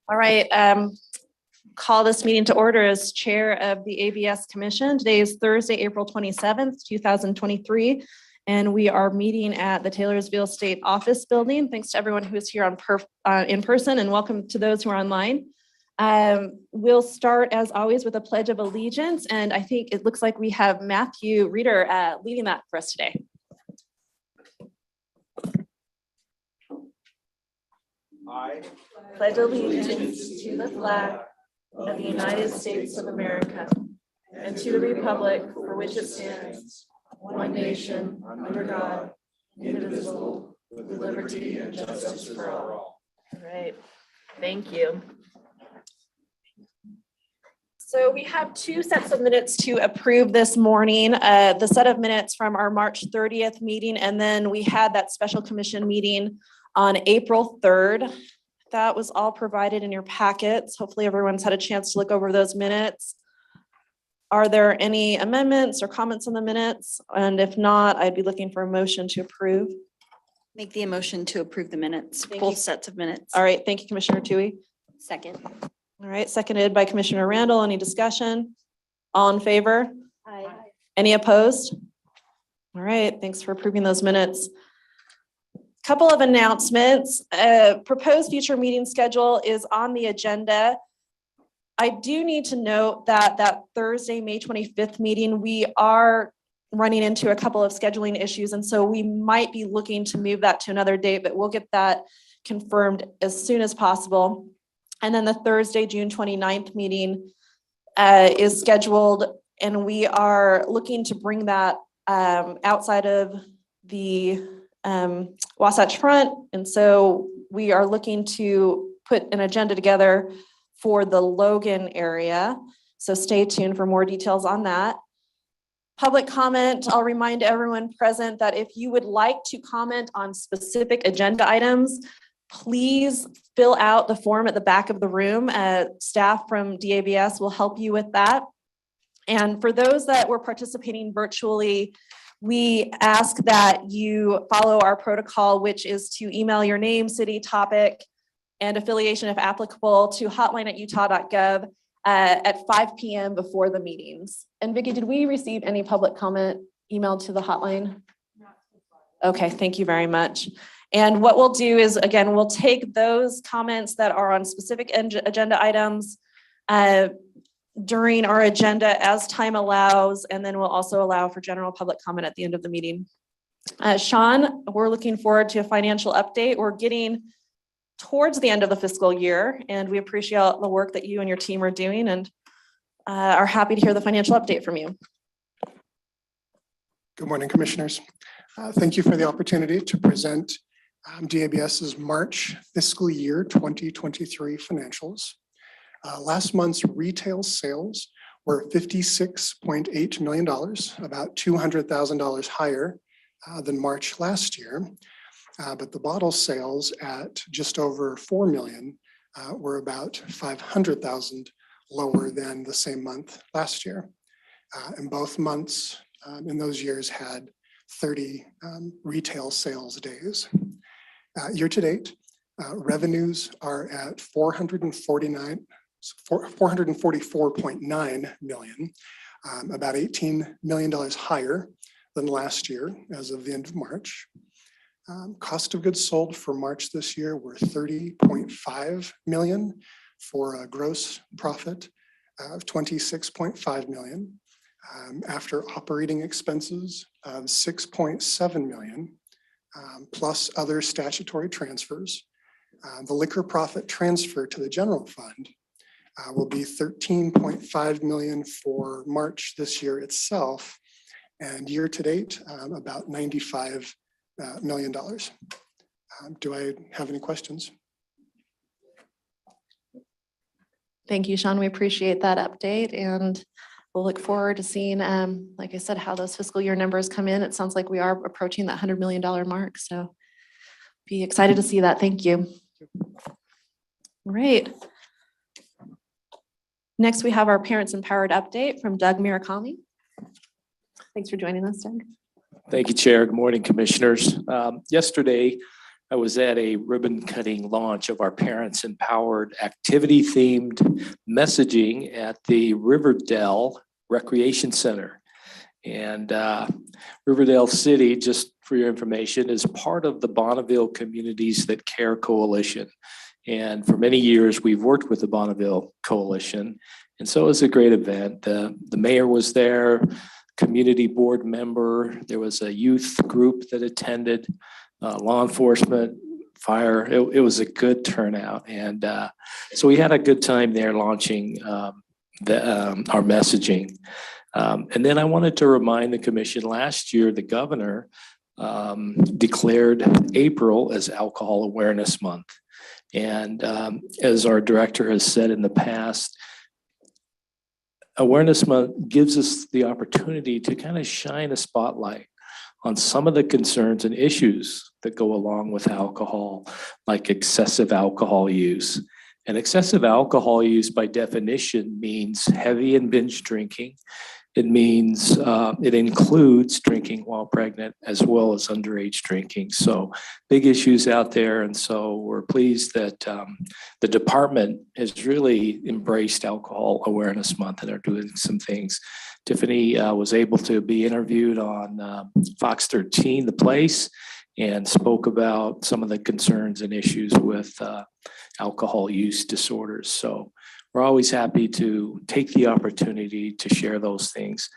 All right, call this meeting to order as Chair of the ABS Commission. Today is Thursday, April 27th, 2023, and we are meeting at the Taylorsville State Office Building. Thanks to everyone who is here in person, and welcome to those who are online. We'll start, as always, with a Pledge of Allegiance, and I think it looks like we have Matthew Reeder leading that for us today. I pledge allegiance to the flag of the United States of America and to the republic for which it stands, one nation, under God, indivisible, with liberty and justice for all. All right, thank you. So we have two sets of minutes to approve this morning. The set of minutes from our March 30th meeting, and then we had that special commission meeting on April 3rd. That was all provided in your packets. Hopefully everyone's had a chance to look over those minutes. Are there any amendments or comments on the minutes? And if not, I'd be looking for a motion to approve. Make the motion to approve the minutes, Thank both you. sets of minutes. All right, thank you, Commissioner Tui. Second. All right, seconded by Commissioner Randall. Any discussion? All in favor? Aye. Any opposed? All right, thanks for approving those minutes. Couple of announcements. Proposed future meeting schedule is on the agenda. I do need to note that Thursday, May 25th meeting, we are running into a couple of scheduling issues, and so we might be looking to move that to another date, but we'll get that confirmed as soon as possible. And then the Thursday, June 29th meeting is scheduled, and we are looking to bring that outside of the Wasatch Front. And so we are looking to put an agenda together for the Logan area. So stay tuned for more details on that. Public comment, I'll remind everyone present that if you would like to comment on specific agenda items, please fill out the form at the back of the room. Staff from DABS will help you with that. And for those that were participating virtually, we ask that you follow our protocol, which is to email your name, city, topic, and affiliation if applicable to hotline@utah.gov at 5 p.m. before the meetings. And Vicki, did we receive any public comment emailed to the hotline? Okay, thank you very much. And what we'll do is, again, we'll take those comments that are on specific agenda items during our agenda as time allows, and then we'll also allow for general public comment at the end of the meeting. Sean, we're looking forward to a financial update. We're getting towards the end of the fiscal year, and we appreciate the work that you and your team are doing, and are happy to hear the financial update from you. Good morning, commissioners. Thank you for the opportunity to present DABS's March fiscal year 2023 financials. Last month's retail sales were $56.8 million, about $200,000 higher than March last year. But the bottle sales at just over 4 million were about 500,000 lower than the same month last year. And both months in those years had 30 retail sales days. Year to date, revenues are at $444.9 million, about $18 million higher than last year as of the end of March. Cost of goods sold for March this year were $30.5 million for a gross profit of $26.5 million. After operating expenses of $6.7 million, plus other statutory transfers, the liquor profit transfer to the general fund will be $13.5 million for March this year itself, and year to date, about $95 million. Do I have any questions? Thank you, Sean. We appreciate that update, and we'll look forward to seeing, like I said, how those fiscal year numbers come in. It sounds like we are approaching that $100 million mark, so be excited to see that. Thank you. All right. Next, we have our Parents Empowered update from Doug Murakami. Thanks for joining us, Doug. Thank you, Chair. Good morning, Commissioners. Yesterday, I was at a ribbon cutting launch of our Parents Empowered activity themed messaging at the Riverdale Recreation Center. And Riverdale City, just for your information, is part of the Bonneville Communities That Care Coalition. And for many years, we've worked with the Bonneville Coalition. And so it was a great event. The mayor was there, community board member. There was a youth group that attended, law enforcement, fire. It was a good turnout. And so we had a good time there launching our messaging. And then I wanted to remind the commission, last year, the governor declared April as Alcohol Awareness Month. And as our director has said in the past, Awareness Month gives us the opportunity to kind of shine a spotlight on some of the concerns and issues that go along with alcohol, like excessive alcohol use. And excessive alcohol use, by definition, means heavy and binge drinking. It means it includes drinking while pregnant as well as underage drinking. So big issues out there. And so we're pleased that the department has really embraced Alcohol Awareness Month and are doing some things. Tiffany was able to be interviewed on Fox 13, The Place, and spoke about some of the concerns and issues with alcohol use disorders. So we're always happy to take the opportunity to share those things.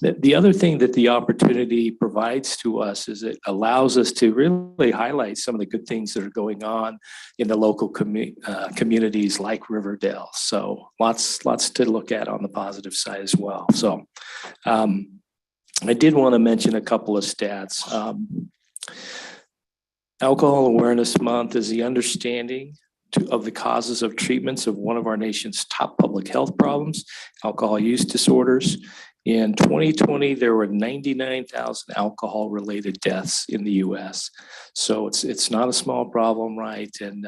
The other thing that the opportunity provides to us is it allows us to really highlight some of the good things that are going on in the local communities like Riverdale. So lots to look at on the positive side as well. So I did want to mention a couple of stats. Alcohol Awareness Month is the understanding of the causes of treatments of one of our nation's top public health problems, alcohol use disorders. In 2020, there were 99,000 alcohol-related deaths in the U.S. So it's not a small problem, right? And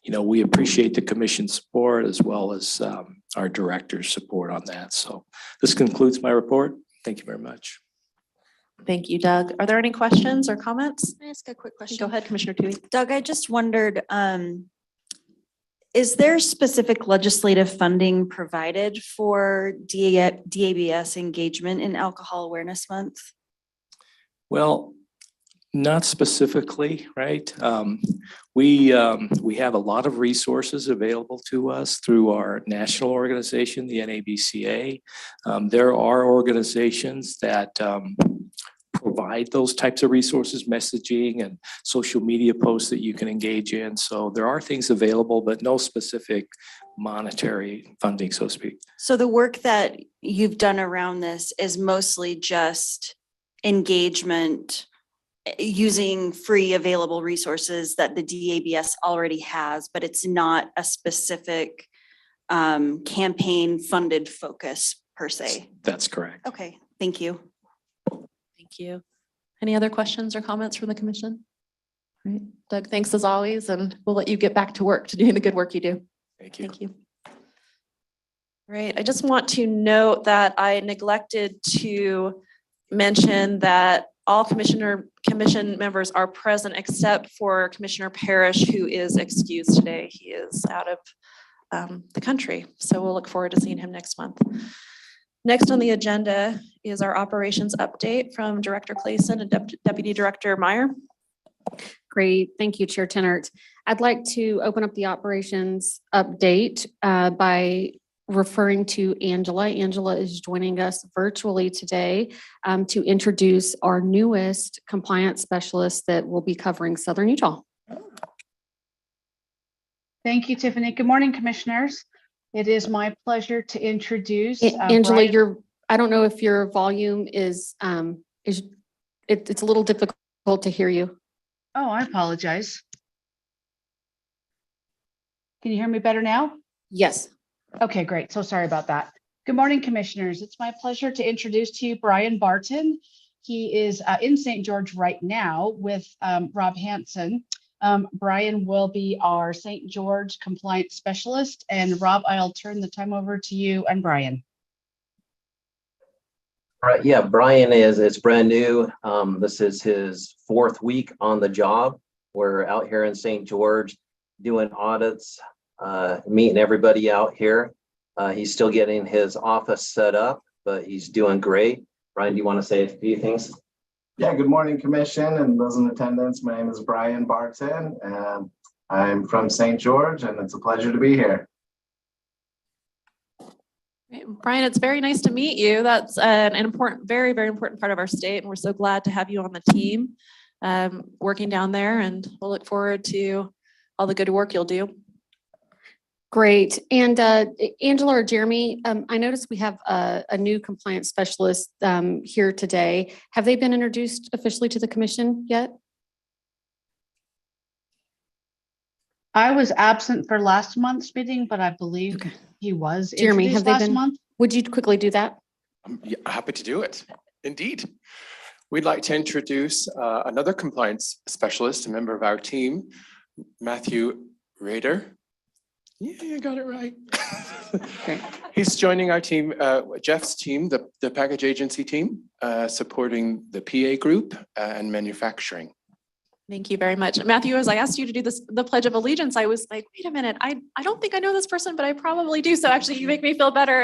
we appreciate the commission's support as well as our director's support on that. So this concludes my report. Thank you very much. Thank you, Doug. Are there any questions or comments? Can I ask a quick question? Go ahead, Commissioner Tui. Doug, I just wondered, is there specific legislative funding provided for DABS engagement in Alcohol Awareness Month? Well, not specifically, right? We have a lot of resources available to us through our national organization, the NABCA. There are organizations that provide those types of resources, messaging and social media posts that you can engage in. So there are things available, but no specific monetary funding, so to speak. So the work that you've done around this is mostly just engagement using free available resources that the DABS already has, but it's not a specific campaign funded focus per se. That's correct. Okay, thank you. Thank you. Any other questions or comments from the commission? All right, Doug, thanks as always, and we'll let you get back to work to doing the good work you do. Thank you. Thank you. Right, I just want to note that I neglected to mention that all commission members are present except for Commissioner Parrish, who is excused today. He is out of the country, so we'll look forward to seeing him next month. Next on the agenda is our operations update from Director Clayson and Deputy Director Meyer. Great, thank you, Chair Tenert. I'd like to open up the operations update by referring to Angela. Angela is joining us virtually today to introduce our newest compliance specialist that will be covering Southern Utah. Thank you, Tiffany. Good morning, commissioners. It is my pleasure to introduce Angela, Brian. I don't know if your volume it's a little difficult to hear you. Oh, I apologize. Can you hear me better now? Yes. Okay, great. So sorry about that. Good morning, commissioners. It's my pleasure to introduce to you Brian Barton. He is in St. George right now with Rob Hansen. Brian will be our St. George compliance specialist, and Rob, I'll turn the time over to you and Brian. All right, yeah, Brian is brand new. This is his 4th week on the job. We're out here in St. George doing audits, meeting everybody out here. He's still getting his office set up, but he's doing great. Brian, do you want to say a few things? Yeah, good morning, Commission and those in attendance. My name is Brian Barton, and I'm from St. George, and it's a pleasure to be here. Brian, it's very nice to meet you. That's an important, very, very important part of our state, and we're so glad to have you on the team working down there, and we'll look forward to all the good work you'll do. Great. And Angela or Jeremy, I noticed we have a new compliance specialist here today. Have they been introduced officially to the commission yet? I was absent for last month's meeting, but I believe Okay. he was Jeremy, have introduced they last been- month. Would you quickly do that? Yeah, happy to do it. Indeed. We'd like to introduce another compliance specialist, a member of our team, Matthew Rader. Yeah, you got it right. Great. He's joining our team, Jeff's team, the package agency team, supporting the PA group and manufacturing. Thank you very much. Matthew, as I asked you to do the Pledge of Allegiance, I was like, wait a minute, I don't think I know this person, but I probably do. So actually you make me feel better,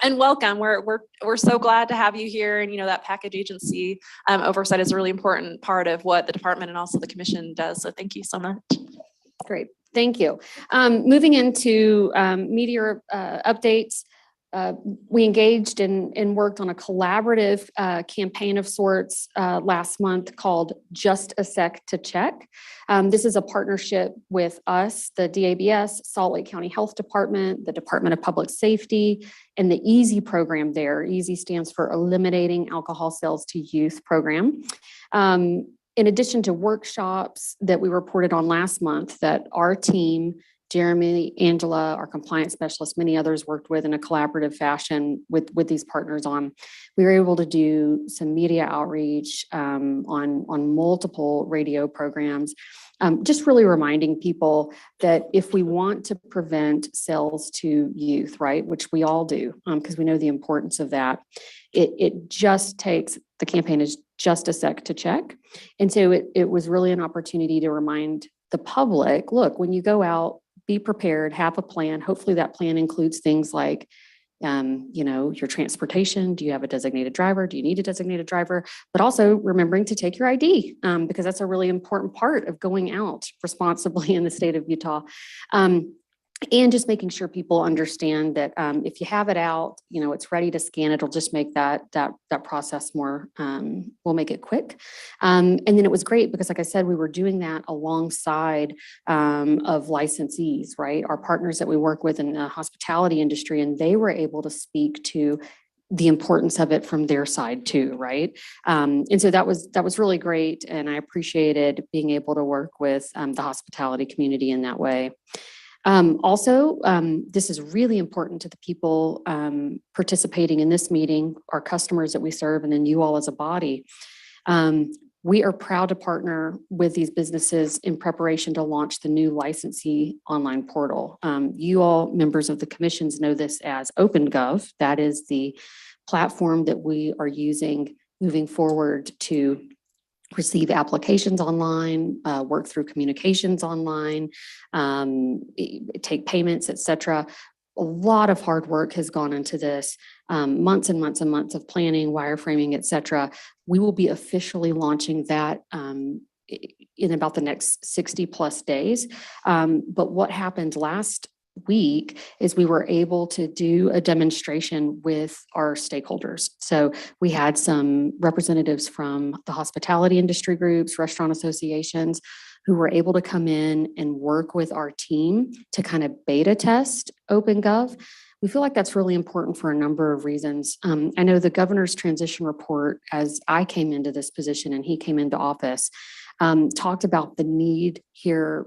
and welcome. We're so glad to have you here. And that package agency oversight is a really important part of what the department and also the commission does. So thank you so much. Great. Thank you. Moving into media updates. We engaged and worked on a collaborative campaign of sorts last month called Just a Sec to Check. This is a partnership with us, the DABS, Salt Lake County Health Department, the Department of Public Safety, and the EASY program there. EASY stands for Eliminating Alcohol Sales to Youth program. In addition to workshops that we reported on last month that our team, Jeremy, Angela, our compliance specialist, many others worked with in a collaborative fashion with these partners on. We were able to do some media outreach on multiple radio programs, just really reminding people that if we want to prevent sales to youth, right, which we all do, because we know the importance of that, it just takes, the campaign is just a sec to check. And so it was really an opportunity to remind the public, look, when you go out, be prepared, have a plan. Hopefully that plan includes things like, your transportation. Do you have a designated driver? Do you need a designated driver? But also remembering to take your ID because that's a really important part of going out responsibly in the state of Utah. And just making sure people understand that if you have it out, it's ready to scan, it'll just make that process more, we'll make it quick. And then it was great because, like I said, we were doing that alongside of licensees, right? Our partners that we work with in the hospitality industry, and they were able to speak to the importance of it from their side too, right? And so that was really great. And I appreciated being able to work with the hospitality community in that way. Also, this is really important to the people participating in this meeting, our customers that we serve, and then you all as a body. We are proud to partner with these businesses in preparation to launch the new licensee online portal. You all, members of the commissions, know this as OpenGov. That is the platform that we are using moving forward to receive applications online, work through communications online, take payments, et cetera. A lot of hard work has gone into this, months and months and months of planning, wireframing, et cetera. We will be officially launching that in about the next 60 plus days. But what happened last week is we were able to do a demonstration with our stakeholders. So we had some representatives from the hospitality industry groups, restaurant associations, who were able to come in and work with our team to kind of beta test OpenGov. We feel like that's really important for a number of reasons. I know the governor's transition report, as I came into this position and he came into office, talked about the need here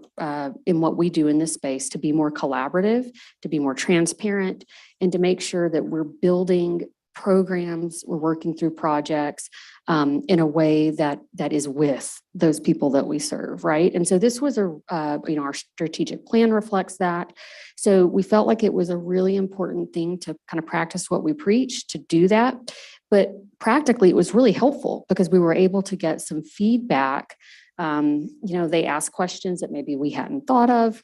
in what we do in this space to be more collaborative, to be more transparent, and to make sure that we're building programs, we're working through projects in a way that is with those people that we serve, right? And so this was our strategic plan reflects that. So we felt like it was a really important thing to kind of practice what we preach, to do that. But practically, it was really helpful because we were able to get some feedback They ask questions that maybe we hadn't thought of.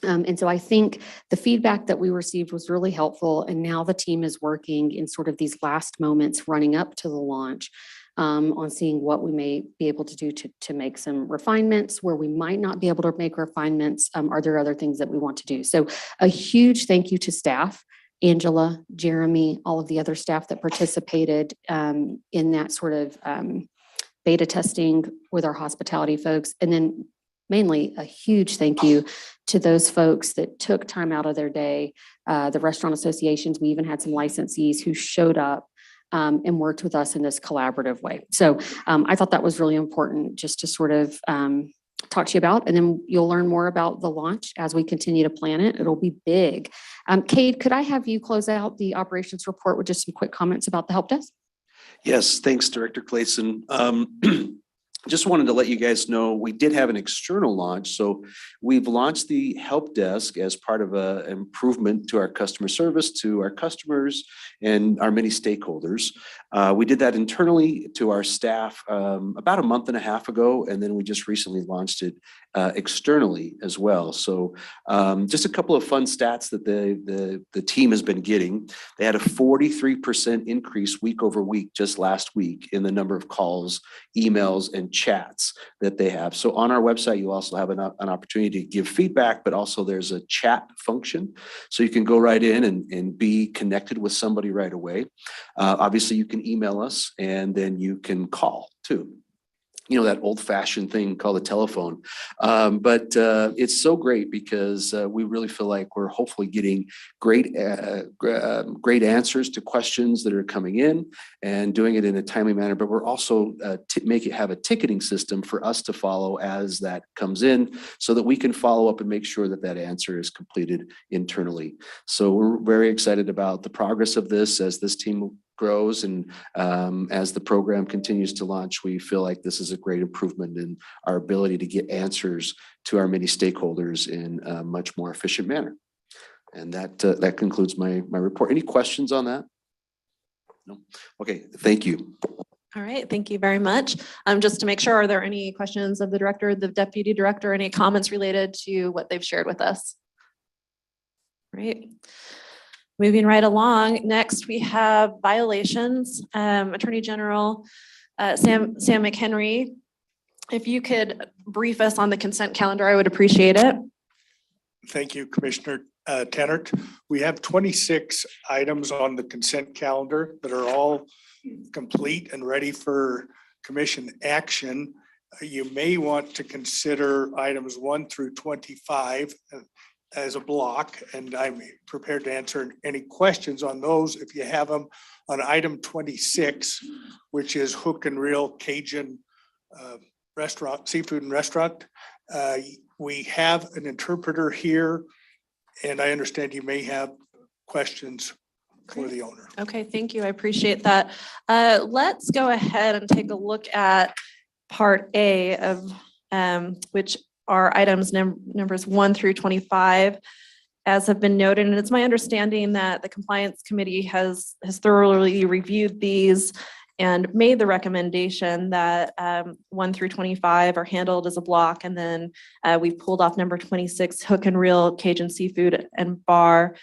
And so I think the feedback that we received was really helpful. And now the team is working in sort of these last moments running up to the launch on seeing what we may be able to do to make some refinements. Where we might not be able to make refinements, are there other things that we want to do? So a huge thank you to staff, Angela, Jeremy, all of the other staff that participated in that sort of beta testing with our hospitality folks. And then mainly a huge thank you to those folks that took time out of their day, the restaurant associations. We even had some licensees who showed up and worked with us in this collaborative way. So I thought that was really important just to sort of talk to you about, and then you'll learn more about the launch as we continue to plan it. It'll be big. Cade, could I have you close out the operations report with just some quick comments about the help desk? Yes, thanks, Director Clayson. Just wanted to let you guys know, we did have an external launch. So we've launched the help desk as part of an improvement to our customer service, to our customers and our many stakeholders. We did that internally to our staff about a month and a half ago, and then we just recently launched it externally as well. So just a couple of fun stats that the team has been getting. They had a 43% increase week over week just last week in the number of calls, emails, and chats that they have. So on our website, you also have an opportunity to give feedback, but also there's a chat function. So you can go right in and be connected with somebody right away. Obviously, you can email us and then you can call too. You know, that old fashioned thing called a telephone. But it's so great because we really feel like we're hopefully getting great answers to questions that are coming in and doing it in a timely manner. But we're also have a ticketing system for us to follow as that comes in so that we can follow up and make sure that that answer is completed internally. So we're very excited about the progress of this as this team grows and as the program continues to launch. We feel like this is a great improvement in our ability to get answers to our many stakeholders in a much more efficient manner. And that concludes my report. Any questions on that? No? Okay, thank you. All right, thank you very much. Just to make sure, are there any questions of the director, the deputy director, any comments related to what they've shared with us? Great. Moving right along, next we have violations. Attorney General Sam McHenry, if you could brief us on the consent calendar, I would appreciate it. Thank you, Commissioner Tennert. We have 26 items on the consent calendar that are all complete and ready for commission action. You may want to consider items 1 through 25 as a block, and I'm prepared to answer any questions on those if you have them. On item 26, which is Hook and Reel Cajun restaurant, seafood and restaurant, we have an interpreter here, and I understand you may have questions for the owner. Okay, thank you. I appreciate that. Let's go ahead and take a look at part A of which are items numbers 1 through 25, as have been noted. And it's my understanding that the Compliance Committee has thoroughly reviewed these and made the recommendation that 1 through 25 are handled as a block. And then we've pulled off number 26, Hook and Reel Cajun Seafood and Bar,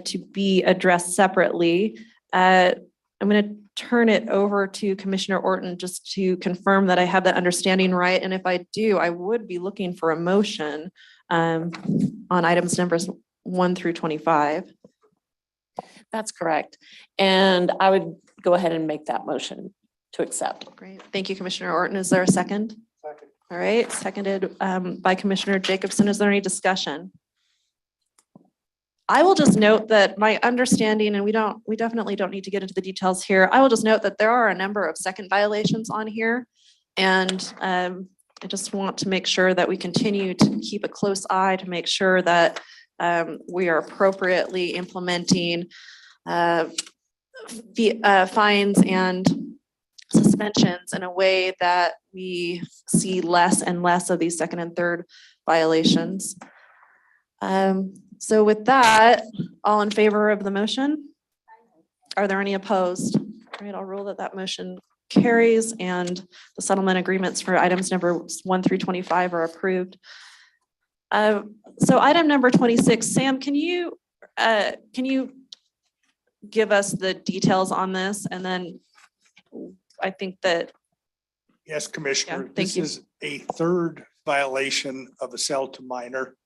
to be addressed separately. I'm going to turn it over to Commissioner Orton just to confirm that I have that understanding right. And if I do, I would be looking for a motion on items numbers 1 through 25. That's correct. And I would go ahead and make that motion to accept. Great. Thank you, Commissioner Orton. Is there a second? Second. All right, seconded by Commissioner Jacobson. Is there any discussion? I will just note that my understanding, and we definitely don't need to get into the details here. I will just note that there are a number of second violations on here. And I just want to make sure that we continue to keep a close eye to make sure that we are appropriately implementing fines and suspensions in a way that we see less and less of these second and third violations. So with that, all in favor of the motion? Are there any opposed? All right, I'll rule that motion carries and the settlement agreements for items number 1 through 25 are approved. So item number 26, Sam, can you give us the details on this? And then I think that, Yes, Commissioner, thank this you. is a third violation of a sell to minor.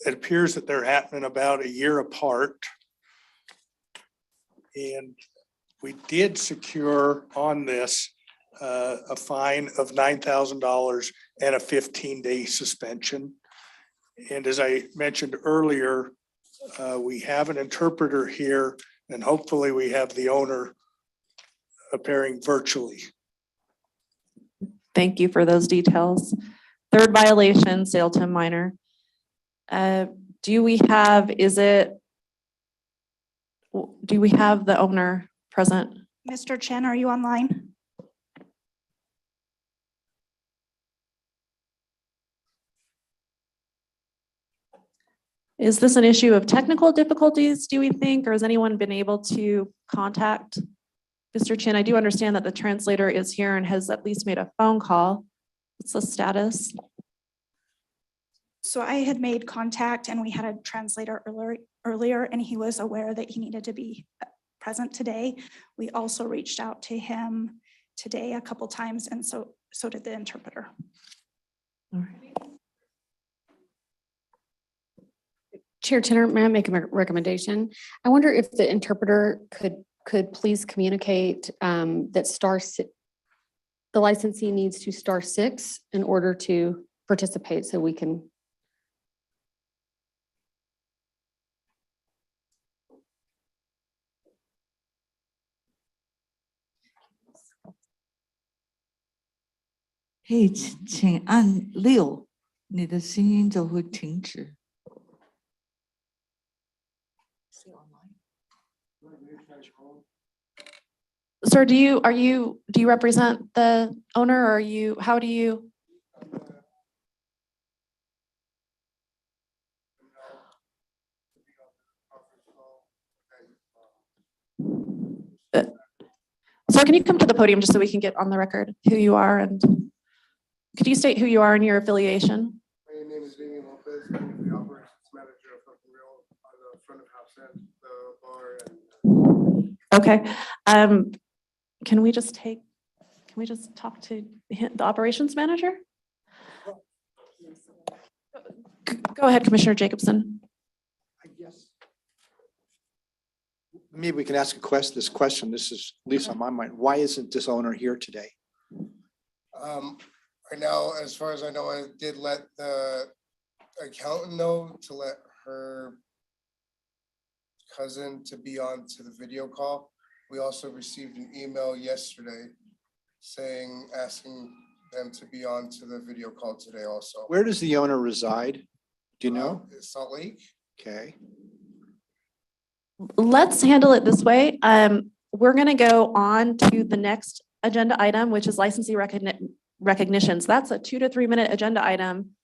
It appears that they're happening about a year apart. And we did secure on this a fine of $9,000 and a 15-day suspension. And as I mentioned earlier, we have an interpreter here, and hopefully we have the owner appearing virtually. thank you for those details. Third violation, sale to minor. Do we have the owner present? Mr. Chen, are you online? Is this an issue of technical difficulties, do we think, or has anyone been able to contact Mr. Chin? I do understand that the translator is here and has at least made a phone call. What's the status? So I had made contact and we had a translator earlier and he was aware that he needed to be present today. We also reached out to him today a couple times and so did the interpreter. All right. Chair Tenor, may I make a recommendation? I wonder if the interpreter could please communicate that the licensee needs to *6 in order to participate, so we can.可以请按6，你的声音就会停止。Sir, do you represent the owner or how do you? Sir, can you come to the podium just so we can get on the record who you are, and could you state who you are and your affiliation? My name is Damien Lopez. I'm the operations manager of Fucking Real on the front of House End, the bar. Okay. Can we just talk to the operations manager? Go ahead, Commissioner Jacobson. I guess maybe we can ask this question. This is at least on my mind. Why isn't this owner here today? Right now, as far as I know, I did let the accountant know to let her cousin to be on to the video call. We also received an email yesterday asking them to be on to the video call today also. Where does the owner reside? Do you know? Salt Lake. Okay. Let's handle it this way. We're going to go on to the next agenda item, which is licensee recognitions. That's a 2 to 3 minute agenda item.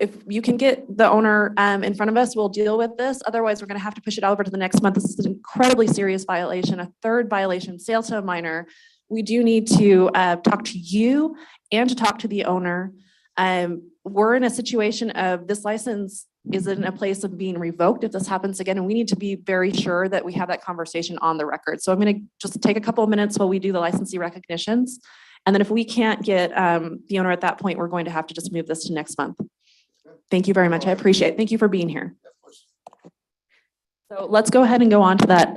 If you can get the owner in front of us, we'll deal with this. Otherwise, we're going to have to push it over to the next month. This is an incredibly serious violation, a third violation, sale to a minor. We do need to talk to you and to talk to the owner. We're in a situation of this license is in a place of being revoked if this happens again, and we need to be very sure that we have that conversation on the record. So I'm going to just take a couple of minutes while we do the licensee recognitions. And then if we can't get the owner at that point, we're going to have to just move this to next month. Thank you very much. I appreciate it. Thank you for being here. So let's go ahead and go on to that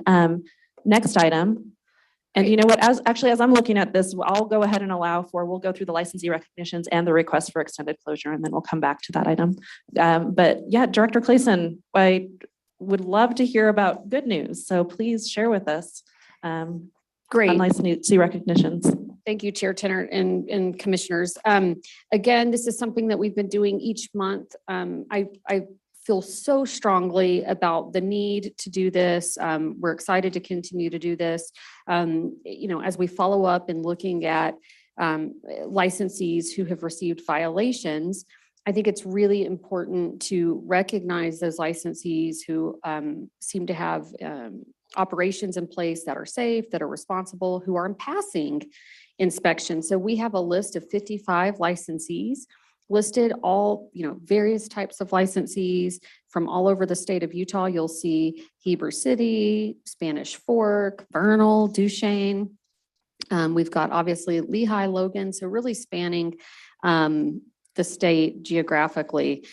next item. And you know what, as I'm looking at this, I'll go ahead and we'll go through the licensee recognitions and the request for extended closure, and then we'll come back to that item. But yeah, Director Clayson, I would love to hear about good news. So please share with us. Great. On licensee recognitions. Thank you, Chair Tenor and commissioners. Again, this is something that we've been doing each month. I feel so strongly about the need to do this. We're excited to continue to do this. As we follow up and looking at licensees who have received violations, I think it's really important to recognize those licensees who seem to have operations in place that are safe, that are responsible, who are passing inspection. So we have a list of 55 licensees listed, all, various types of licensees from all over the state of Utah. You'll see Heber City, Spanish Fork, Vernal, Duchesne. We've got obviously Lehigh, Logan, so really spanning the state geographically.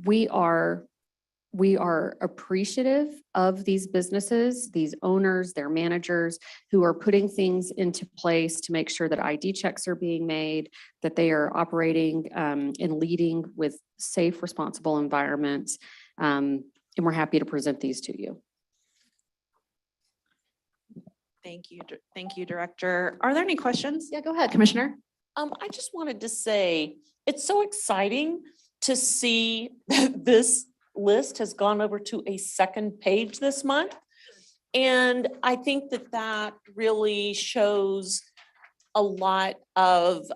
We are appreciative of these businesses, these owners, their managers who are putting things into place to make sure that ID checks are being made, that they are operating and leading with safe, responsible environments. And we're happy to present these to you. Thank you, Director. Are there any questions? Yeah, go ahead, Commissioner. I just wanted to say, it's so exciting to see that this list has gone over to a second page this month. And I think that that really shows a lot of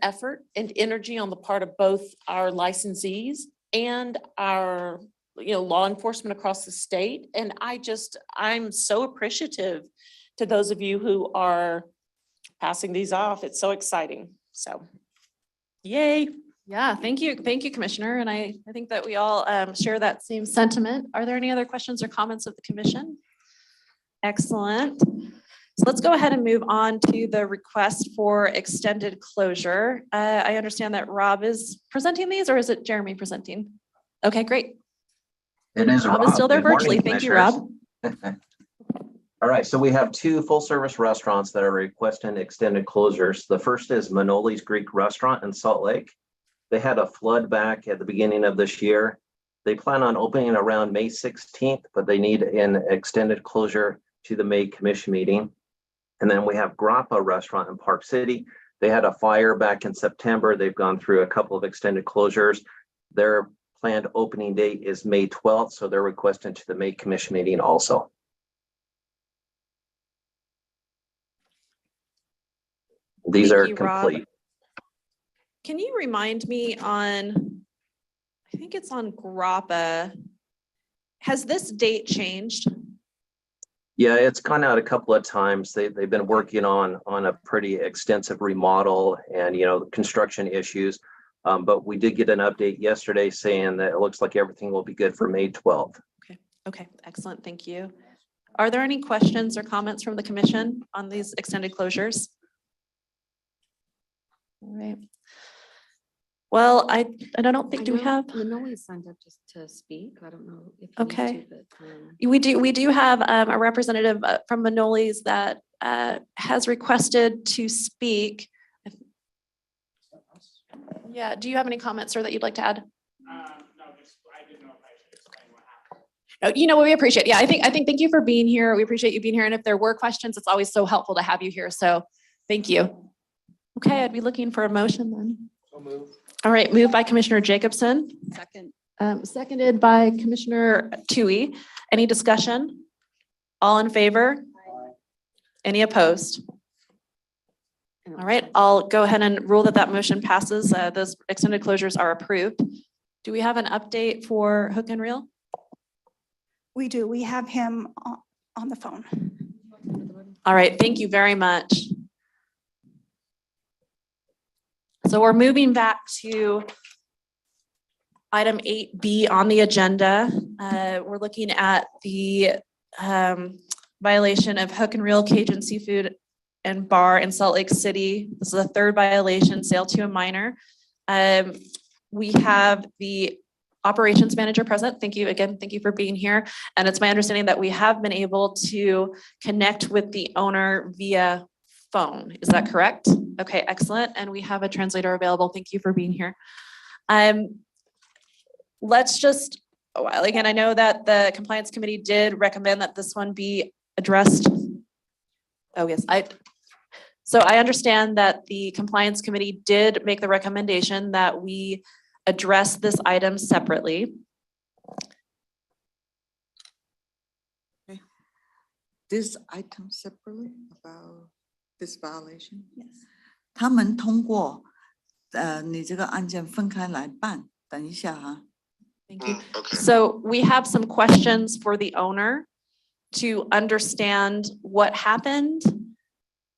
effort and energy on the part of both our licensees and our law enforcement across the state. And I'm so appreciative to those of you who are passing these off. It's so exciting. So, yay. Yeah, thank you. Thank you, Commissioner. And I think that we all share that same sentiment. Are there any other questions or comments of the commission? Excellent. So let's go ahead and move on to the request for extended closure. I understand that Rob is presenting these, or is it Jeremy presenting? Okay, great. It is Rob is still there Good morning, virtually. Thank you, Rob. All right, so we have two full-service restaurants that are requesting extended closures. The first is Manoli's Greek Restaurant in Salt Lake. They had a flood back at the beginning of this year. They plan on opening around May 16th, but they need an extended closure to the May commission meeting. And then we have Grappa Restaurant in Park City. They had a fire back in September. They've gone through a couple of extended closures. Their planned opening date is May 12th, so they're requesting to the May commission meeting also. These Thank are you, Rob. complete. Can you remind me on, I think it's on Grappa. Has this date changed? Yeah, it's gone out a couple of times. They've been working on a pretty extensive remodel and, construction issues. But we did get an update yesterday saying that it looks like everything will be good for May 12th. Okay, excellent. Thank you. Are there any questions or comments from the commission on these extended closures? All right. Well, I don't think, do we have? Manoli signed up just to speak. I don't know if Okay. We do have a representative from Manoli's that has requested to speak. Yeah, do you have any comments, sir, that you'd like to add? No, we appreciate it. Yeah, I think thank you for being here. We appreciate you being here. And if there were questions, it's always so helpful to have you here. So thank you. Okay, I'd be looking for a motion then. So move. All right, moved by Commissioner Jacobson. Second. Seconded by Commissioner Tui. Any discussion? All in favor? Any opposed? All right, I'll go ahead and rule that motion passes. Those extended closures are approved. Do we have an update for Hook and Reel? We do. We have him on the phone. All right, thank you very much. So we're moving back to item 8B on the agenda. We're looking at the violation of Hook and Reel Cajun Seafood and Bar in Salt Lake City. This is a third violation, sale to a minor. We have the operations manager present. Thank you again. Thank you for being here. And it's my understanding that we have been able to connect with the owner via phone. Is that correct? Okay, excellent. And we have a translator available. Thank you for being here. Let's just, again, I know that the compliance committee did recommend that this one be addressed. Oh, yes. So I understand that the compliance committee did make the recommendation that we address this item separately. This item separately about this violation? Yes. 他们通过你这个案件分开来办，等一下哈。Thank you. Okay. So we have some questions for the owner to understand what happened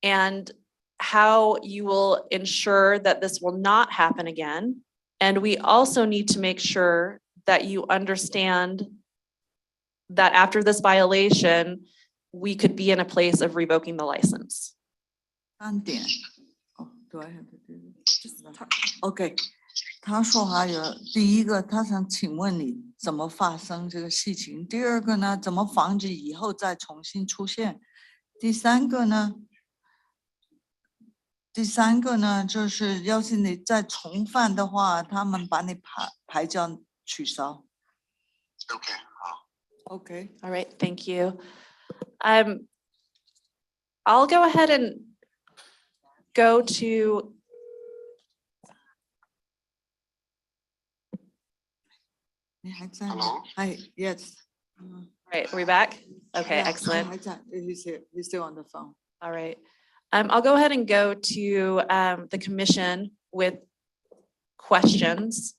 and how you will ensure that this will not happen again. And we also need to make sure that you understand that after this violation, we could be in a place of revoking the license. 3点。哦，do I have to do this? OK， 他说还有第一个，他想请问你怎么发生这个事情？第二个呢，怎么防止以后再重新出现？第三个呢，就是要是你再重犯的话，他们把你牌照取消。OK， 好。OK， All right, thank you. I'll go ahead and go to. Hello? Hi, yes. Right, are we back? Okay, Yeah, excellent. He's here. He's still on the phone. All right. I'll go ahead and go to the commission with questions.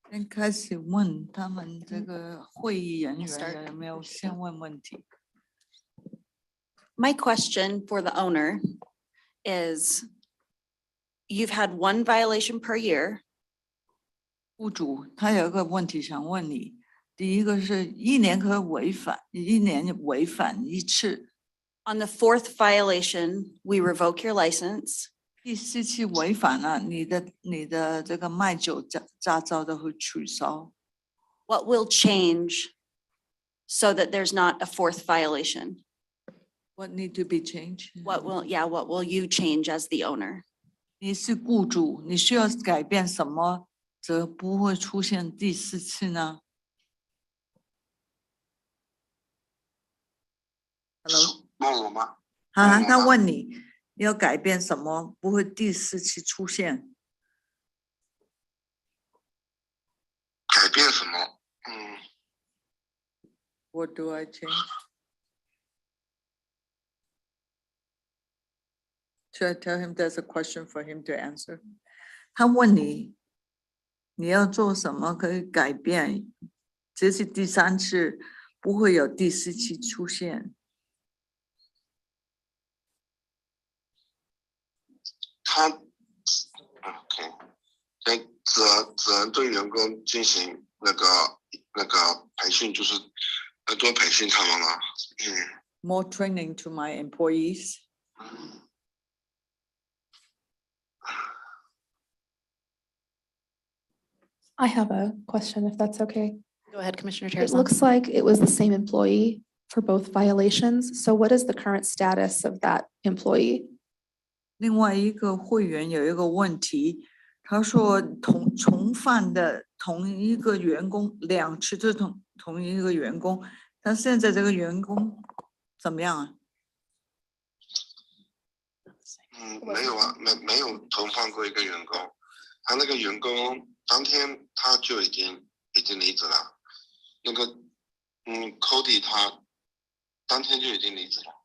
先开始问他们这个会议人员有没有先问问题？ My question for the owner is, you've had one violation per year. 雇主他有一个问题想问你，第一个是一年可以违反，一年违反一次。 On the fourth violation, we revoke your license. 第四次违反了，你的这个卖酒驾照都会取消。 What will change so that there's not a fourth violation? What need to be changed? What will you change as the owner? 你是雇主，你需要改变什么，则不会出现第四次呢 ？Hello， 问我吗？啊，他问你要改变什么，不会第四次出现？改变什么？What do I change? Should I tell him there's a question for him to answer? 他问你，你要做什么可以改变？这是第三次，不会有第四次出现。他 OK， 只能对员工进行那个培训，就是多培训他们嘛。More training to my employees. I have a question, if that's okay. Go ahead, Commissioner It Teresa. looks like it was the same employee for both violations. So what is the current status of that employee? 另外一个会员有一个问题，他说重犯的同一个员工2次，这同一个员工，他现在这个员工怎么样啊？没有啊，没有重犯过一个员工，他那个员工当天他就已经离职了，那个Cody 他当天就已经离职了。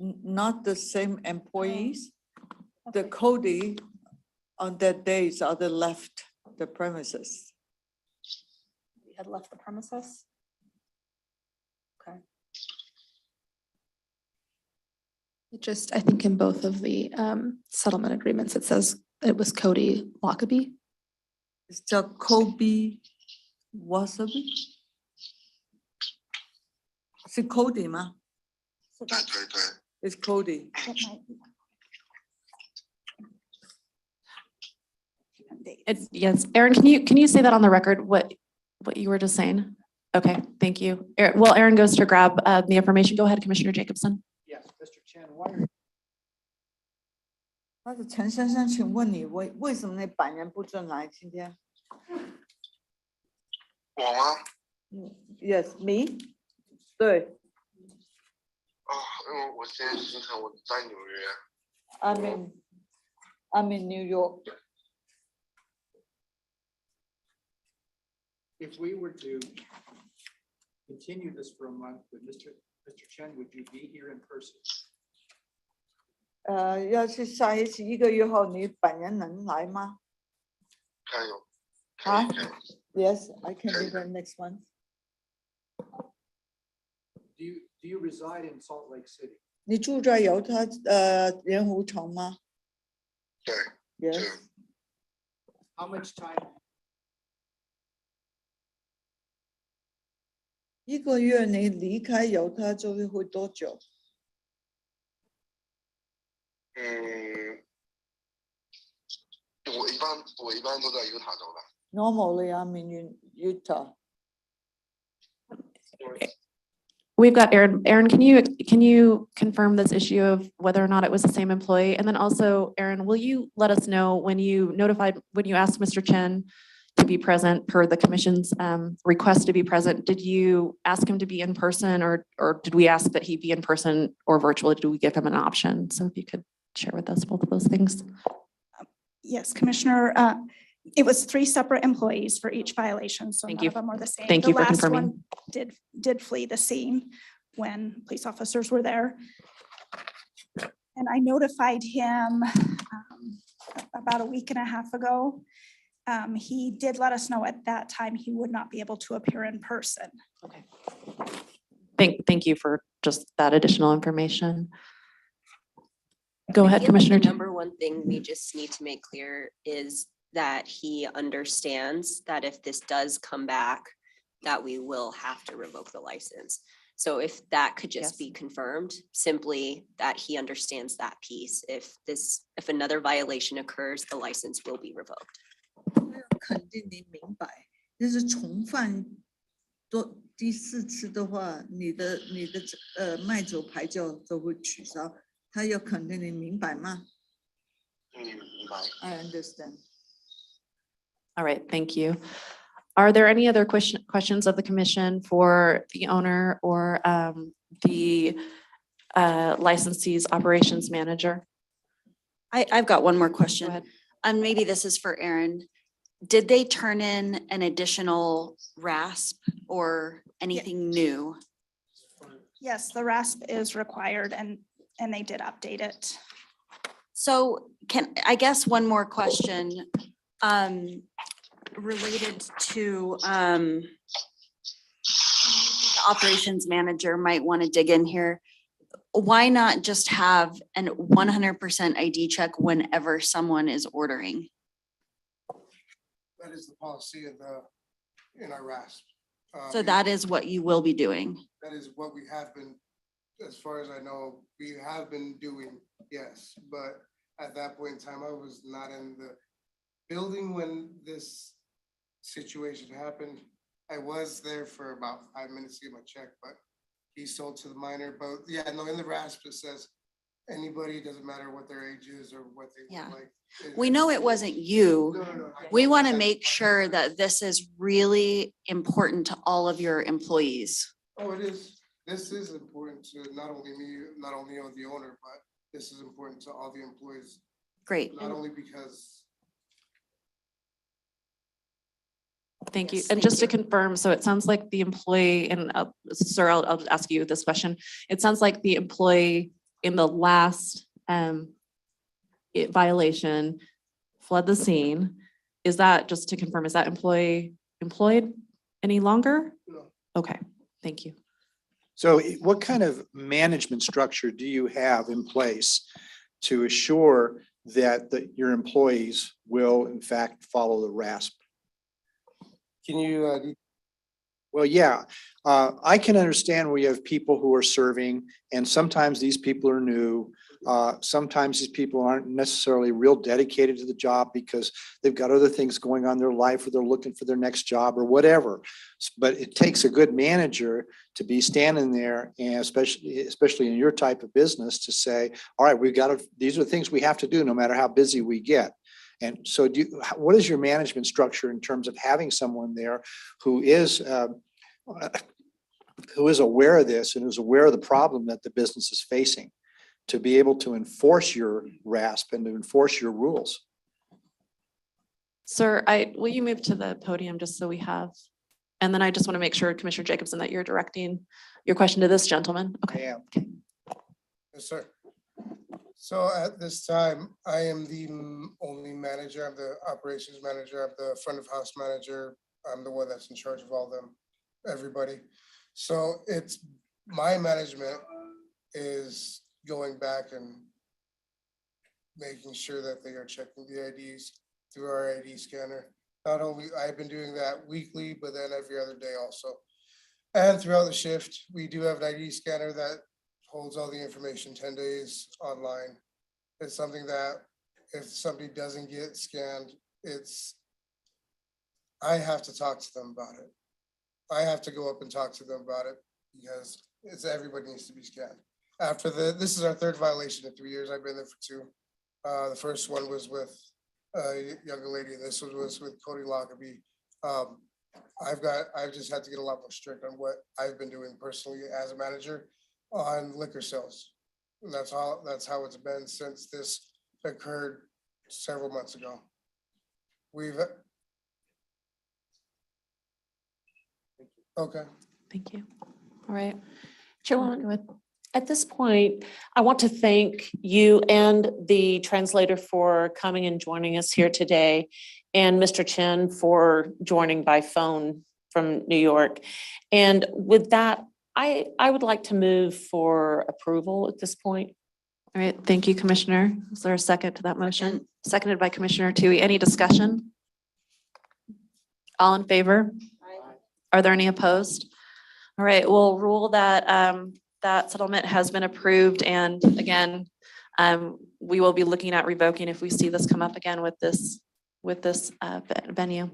Not the same employees. The Cody on that days are they left the premises. He had left the premises? Okay. It just, I think in both of the settlement agreements, it says it was Cody Lockaby. It's the Kobe Wasabi. 是 Cody 吗？对。It's Cody. Yes, Aaron, can you say that on the record, what you were just saying? Okay, thank you. Well, Aaron goes to grab the information. Go ahead, Commissioner Jacobson. Yes, Mr. Chen, why are 他是陈先生，请问你为什么你本人不准来今天？我吗？Yes, me. 对。因为我现在行程我在纽约。I'm in New York. If we were to continue this for a month, would Mr. Chen, would you be here in person? 要是下一次1个月后，你本人能来吗？ Huh? Yes, I can do the next one. Do you reside in Salt Lake City? 你住在犹他盐湖城吗对， ？Yes. How much time? 一个月你离开犹他就是会多久？我一般都在犹他州的。 Normally I'm in Utah. We've got Aaron. Aaron, can you confirm this issue of whether or not it was the same employee? And then also, Aaron, will you let us know when you asked Mr. Chen to be present per the commission's request to be present? Did you ask him to be in person or did we ask that he be in person or virtually? Did we give him an option? So if you could share with us both of those things. Yes, Commissioner, it was 3 separate employees for each violation, so Thank none you. of them were the same. Thank you for The last confirming. one did flee the scene when police officers were there. And I notified him about a week and a half ago. He did let us know at that time he would not be able to appear in person. Okay. Thank you for just that additional information. Go ahead, Commissioner. Number one thing we just need to make clear is that he understands that if this does come back, that we will have to revoke the license. So if that could just be confirmed, simply that he understands that piece. If another violation occurs, the license will be revoked. 肯定你明白，就是重犯多第4次的话，你的卖酒牌照都会取消。他要肯定你明白吗？明白。 I understand. All right, thank you. Are there any other questions of the commission for the owner or the licensee's operations manager? I've got one more Go question. ahead. And maybe this is for Aaron. Did they turn in an additional RASP or anything new? Yes, the RASP is required and they did update it. So I guess one more question, related to, the operations manager might want to dig in here. Why not just have an 100% ID check whenever someone is ordering? That is the policy in our RASP. So that is what you will be doing. That is what we have been, as far as I know, we have been doing, yes. But at that point in time, I was not in the building when this situation happened. I was there for about 5 minutes to get my check, but he sold to the minor. But yeah, no, in the RASP, it says anybody, doesn't matter what their age is or what they Yeah. look like. We know it wasn't you. No. We want to make sure that this is really important to all of your employees. Oh, it is. This is important to not only me, not only the owner, but this is important to all the employees. Great. Not only because. Thank you. Yes, And thank just to you. confirm, so it sounds like the employee, and sir, I'll ask you this question. It sounds like the employee in the last violation fled the scene. Is that, just to confirm, is that employee employed any longer? No. Okay, thank you. So what kind of management structure do you have in place to assure that your employees will in fact follow the RASP? Can you, Well, yeah, I can understand where you have people who are serving and sometimes these people are new. Sometimes these people aren't necessarily real dedicated to the job because they've got other things going on in their life or they're looking for their next job or whatever. But it takes a good manager to be standing there and especially in your type of business to say, all right, these are the things we have to do no matter how busy we get. And so what is your management structure in terms of having someone there who is aware of this and who's aware of the problem that the business is facing to be able to enforce your RASP and to enforce your rules? Sir, will you move to the podium just so we have, and then I just want to make sure, Commissioner Jacobson, that you're directing your question to this gentleman. I Okay. am. Okay. yes, sir. So at this time, I am the only manager. I'm the operations manager. I'm the front of house manager. I'm the one that's in charge of all them, everybody. So it's my management is going back and making sure that they are checking the IDs through our ID scanner. Not only, I've been doing that weekly, but then every other day also. And throughout the shift, we do have an ID scanner that holds all the information 10 days online. It's something that if somebody doesn't get scanned, I have to talk to them about it. I have to go up and talk to them about it because everybody needs to be scanned. This is our third violation in 3 years. I've been there for 2. The first one was with a younger lady. This one was with Cody Lockaby. I've just had to get a lot more strict on what I've been doing personally as a manager on liquor sales. And that's how it's been since this occurred several months ago. Okay. Thank you. All right. Chairwoman, at this point, I want to thank you and the translator for coming and joining us here today, and Mr. Chen for joining by phone from New York. And with that, I would like to move for approval at this point. All right, thank you, Commissioner. Is there a second to that motion? Seconded by Commissioner Tui. Any discussion? All in favor? Are there any opposed? All right, we'll rule that that settlement has been approved, and again, we will be looking at revoking if we see this come up again with this venue.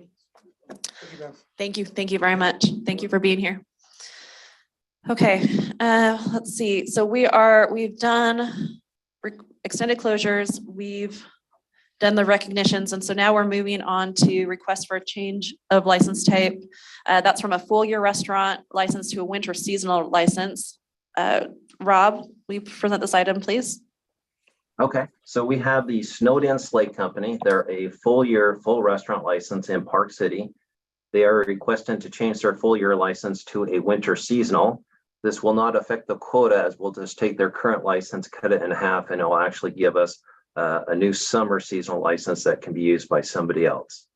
Thank you very much. Thank you for being here. Okay, let's see. So we've done extended closures, we've done the recognitions, and so now we're moving on to request for a change of license type. That's from a full year restaurant license to a winter seasonal license. Rob, will you present this item, please? Okay, so we have the Snowden Slate Company. They're a full restaurant license in Park City. They are requesting to change their full year license to a winter seasonal. This will not affect the quota, as we'll just take their current license, cut it in half, and it will actually give us a new summer seasonal license that can be used by somebody else.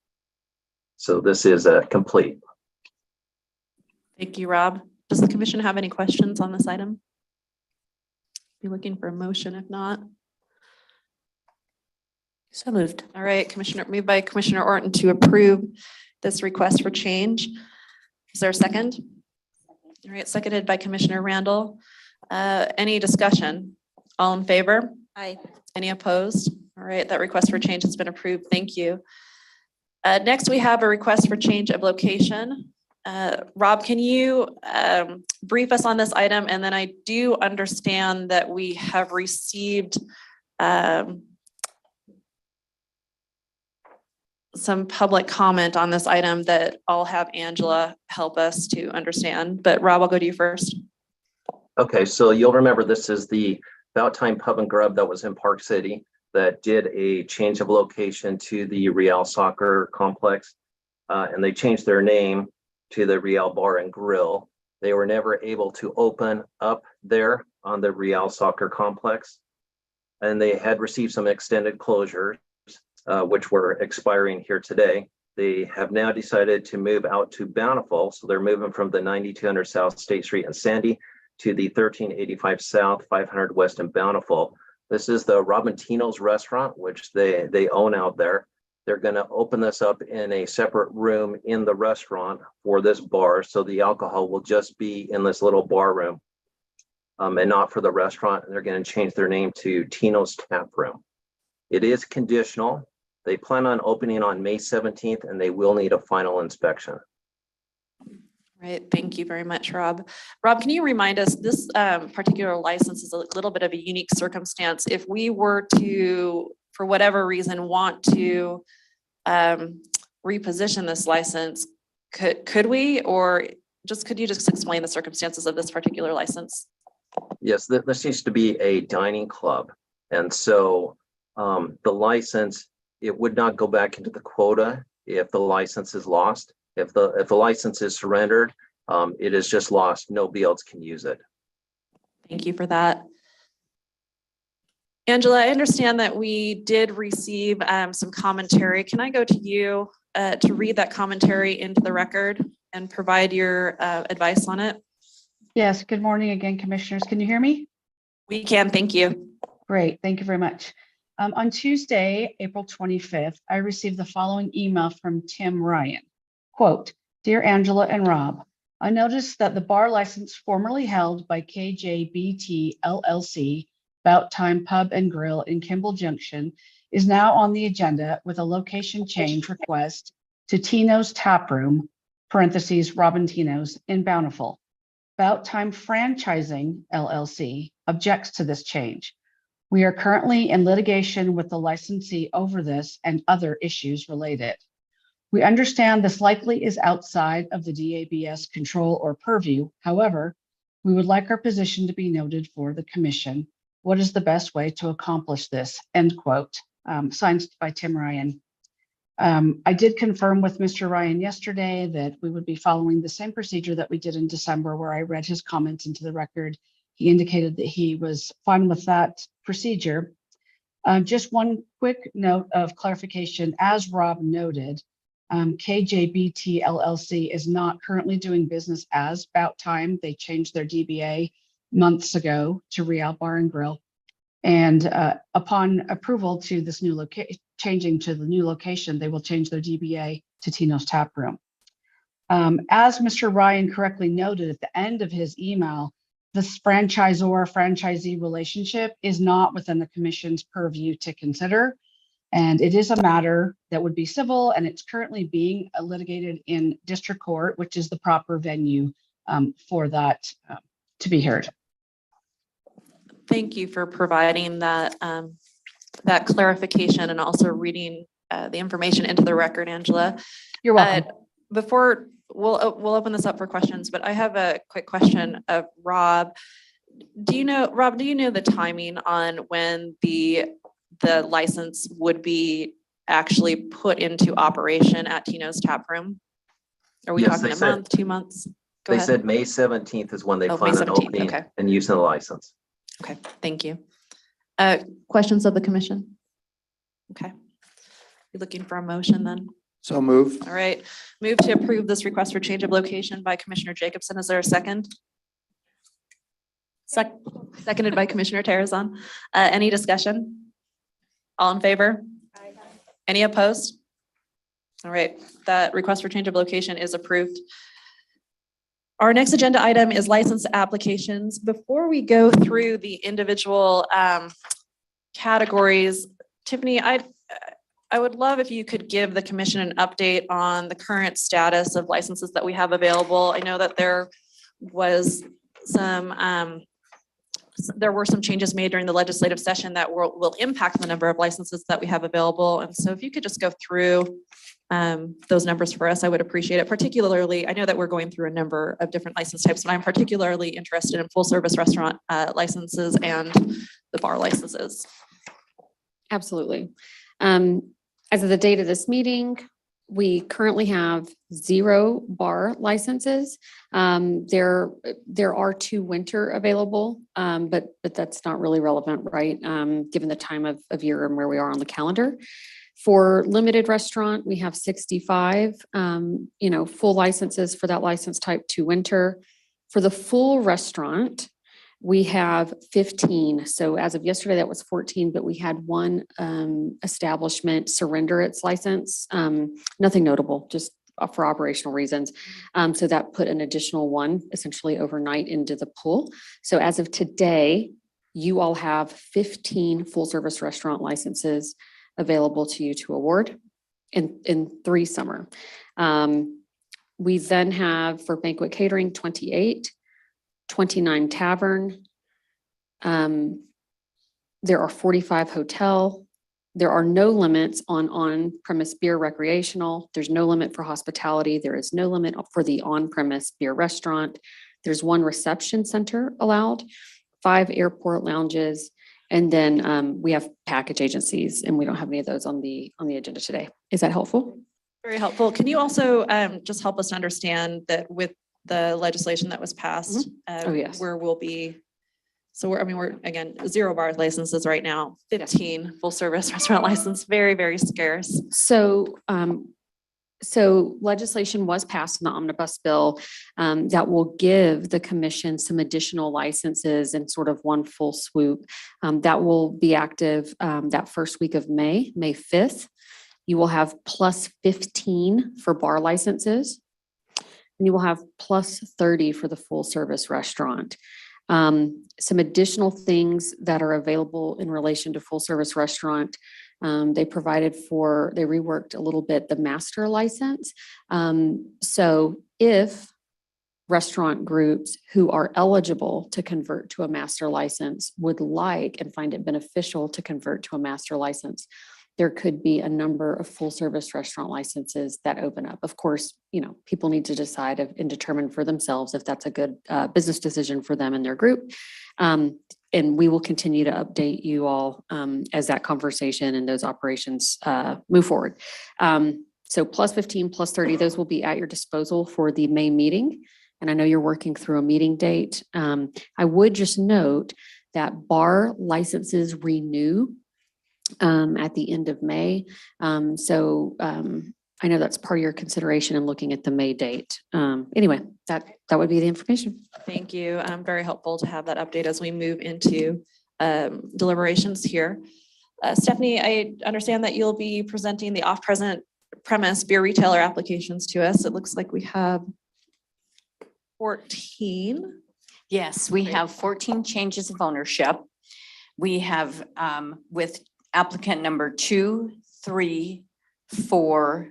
So this is complete. Thank you, Rob. Does the commission have any questions on this item? Be looking for a motion, if not. So moved. All right, moved by Commissioner Orton to approve this request for change. Is there a second? All right, seconded by Commissioner Randall. Any discussion? All in favor? Aye. Any opposed? All right, that request for change has been approved. Thank you. Next, we have a request for change of location. Rob, can you brief us on this item? And then I do understand that we have received some public comment on this item that I'll have Angela help us to understand. But Rob, I'll go to you first. Okay, so you'll remember this is the About Time Pub and Grub that was in Park City that did a change of location to the Real Soccer Complex. And they changed their name to the Real Bar and Grill. They were never able to open up there on the Real Soccer Complex. And they had received some extended closures, which were expiring here today. They have now decided to move out to Bountiful. So they're moving from the 9200 South State Street in Sandy to the 1385 South, 500 West in Bountiful. This is the Robintino's restaurant, which they own out there. They're going to open this up in a separate room in the restaurant for this bar. So the alcohol will just be in this little bar room and not for the restaurant. And they're going to change their name to Tino's Tap Room. It is conditional. They plan on opening on May 17th, and they will need a final inspection. Right, thank you very much, Rob. Rob, can you remind us, this particular license is a little bit of a unique circumstance. If we were to, for whatever reason, want to reposition this license, could we, or could you just explain the circumstances of this particular license? Yes, this used to be a dining club. And so the license, it would not go back into the quota if the license is lost. If the license is surrendered, it is just lost. Nobody else can use it. Thank you for that. Angela, I understand that we did receive some commentary. Can I go to you to read that commentary into the record and provide your advice on it? Yes, good morning again, Commissioners. Can you hear me? We can, thank you. Great, thank you very much. On Tuesday, April 25th, I received the following email from Tim Ryan. Quote, "Dear Angela and Rob, I noticed that the bar license formerly held by KJBT LLC, Bout Time Pub and Grill in Kimball Junction, is now on the agenda with a location change request to Tino's Tap Room, parentheses, Robin Tino's, in Bountiful. Bout Time Franchising LLC objects to this change. We are currently in litigation with the licensee over this and other issues related. We understand this likely is outside of the DABS control or purview. However, we would like our position to be noted for the commission. What is the best way to accomplish this?" End quote. Signed by Tim Ryan. I did confirm with Mr. Ryan yesterday that we would be following the same procedure that we did in December, where I read his comments into the record. He indicated that he was fine with that procedure. Just one quick note of clarification, as Rob noted, KJBT LLC is not currently doing business as Bout Time. They changed their DBA months ago to Real Bar and Grill. And upon approval to this new changing to the new location, they will change their DBA to Tino's Tap Room. As Mr. Ryan correctly noted at the end of his email, this franchisor-franchisee relationship is not within the commission's purview to consider. And it is a matter that would be civil, and it's currently being litigated in district court, which is the proper venue for that to be heard. Thank you for providing that that clarification and also reading the information into the record, Angela. You're welcome. Before we'll open this up for questions, but I have a quick question of Rob. Do you know the timing on when the license would be actually put into operation at Tino's Tap Room? Are we Yes, talking they a said- month, 2 months? Go They ahead. said May 17th is when they Oh, plan May on 17th, opening okay. and using the license. Okay, thank you. Questions of the commission? Okay. You looking for a motion then? So moved. All right, move to approve this request for change of location by Commissioner Jacobson. Is there a second? Seconded by Commissioner Terrazon. Any discussion? All in favor? Any opposed? All right, that request for change of location is approved. Our next agenda item is license applications. Before we go through the individual categories, Tiffany, I would love if you could give the commission an update on the current status of licenses that we have available. I know that there was there were some changes made during the legislative session that will impact the number of licenses that we have available. And so if you could just go through those numbers for us, I would appreciate it. Particularly, I know that we're going through a number of different license types, but I'm particularly interested in full service restaurant licenses and the bar licenses. Absolutely. As of the date of this meeting, we currently have 0 bar licenses. There are 2 winter available, but that's not really relevant, right? Given the time of year and where we are on the calendar. For limited restaurant, we have 65, full licenses for that license type to winter. For the full restaurant, we have 15. So as of yesterday, that was 14, but we had one establishment surrender its license. Nothing notable, just for operational reasons. So that put an additional one essentially overnight into the pool. So as of today, you all have 15 full service restaurant licenses available to you to award in 3 summer. We then have for banquet catering, 28, 29 tavern. There are 45 hotel. There are no limits on-premise beer recreational. There's no limit for hospitality. There is no limit for the on-premise beer restaurant. There's 1 reception center allowed, 5 airport lounges, and then we have package agencies, and we don't have any of those on the agenda today. Is that helpful? Very helpful. Can you also just help us to understand that with the legislation that was passed, Oh, yes. where we'll be So we're, again, 0 bar licenses right now, 15 full service restaurant license, very, very scarce. So, so legislation was passed in the omnibus bill that will give the commission some additional licenses in sort of one full swoop. That will be active that first week of May, May 5th. You will have plus 15 for bar licenses. And you will have plus 30 for the full service restaurant. Some additional things that are available in relation to full service restaurant. They reworked a little bit the master license. So if restaurant groups who are eligible to convert to a master license would like and find it beneficial to convert to a master license, there could be a number of full service restaurant licenses that open up. Of course, people need to decide and determine for themselves if that's a good business decision for them and their group. And we will continue to update you all as that conversation and those operations move forward. So plus 15, plus 30, those will be at your disposal for the May meeting. And I know you're working through a meeting date. I would just note that bar licenses renew at the end of May. I know that's part of your consideration in looking at the May date. Anyway, that would be the information. Thank you. Very helpful to have that update as we move into deliberations here. Stephanie, I understand that you'll be presenting the off-premise beer retailer applications to us. It looks like we have 14. Yes, we have 14 changes of ownership. We have with applicant number 2, 3, 4,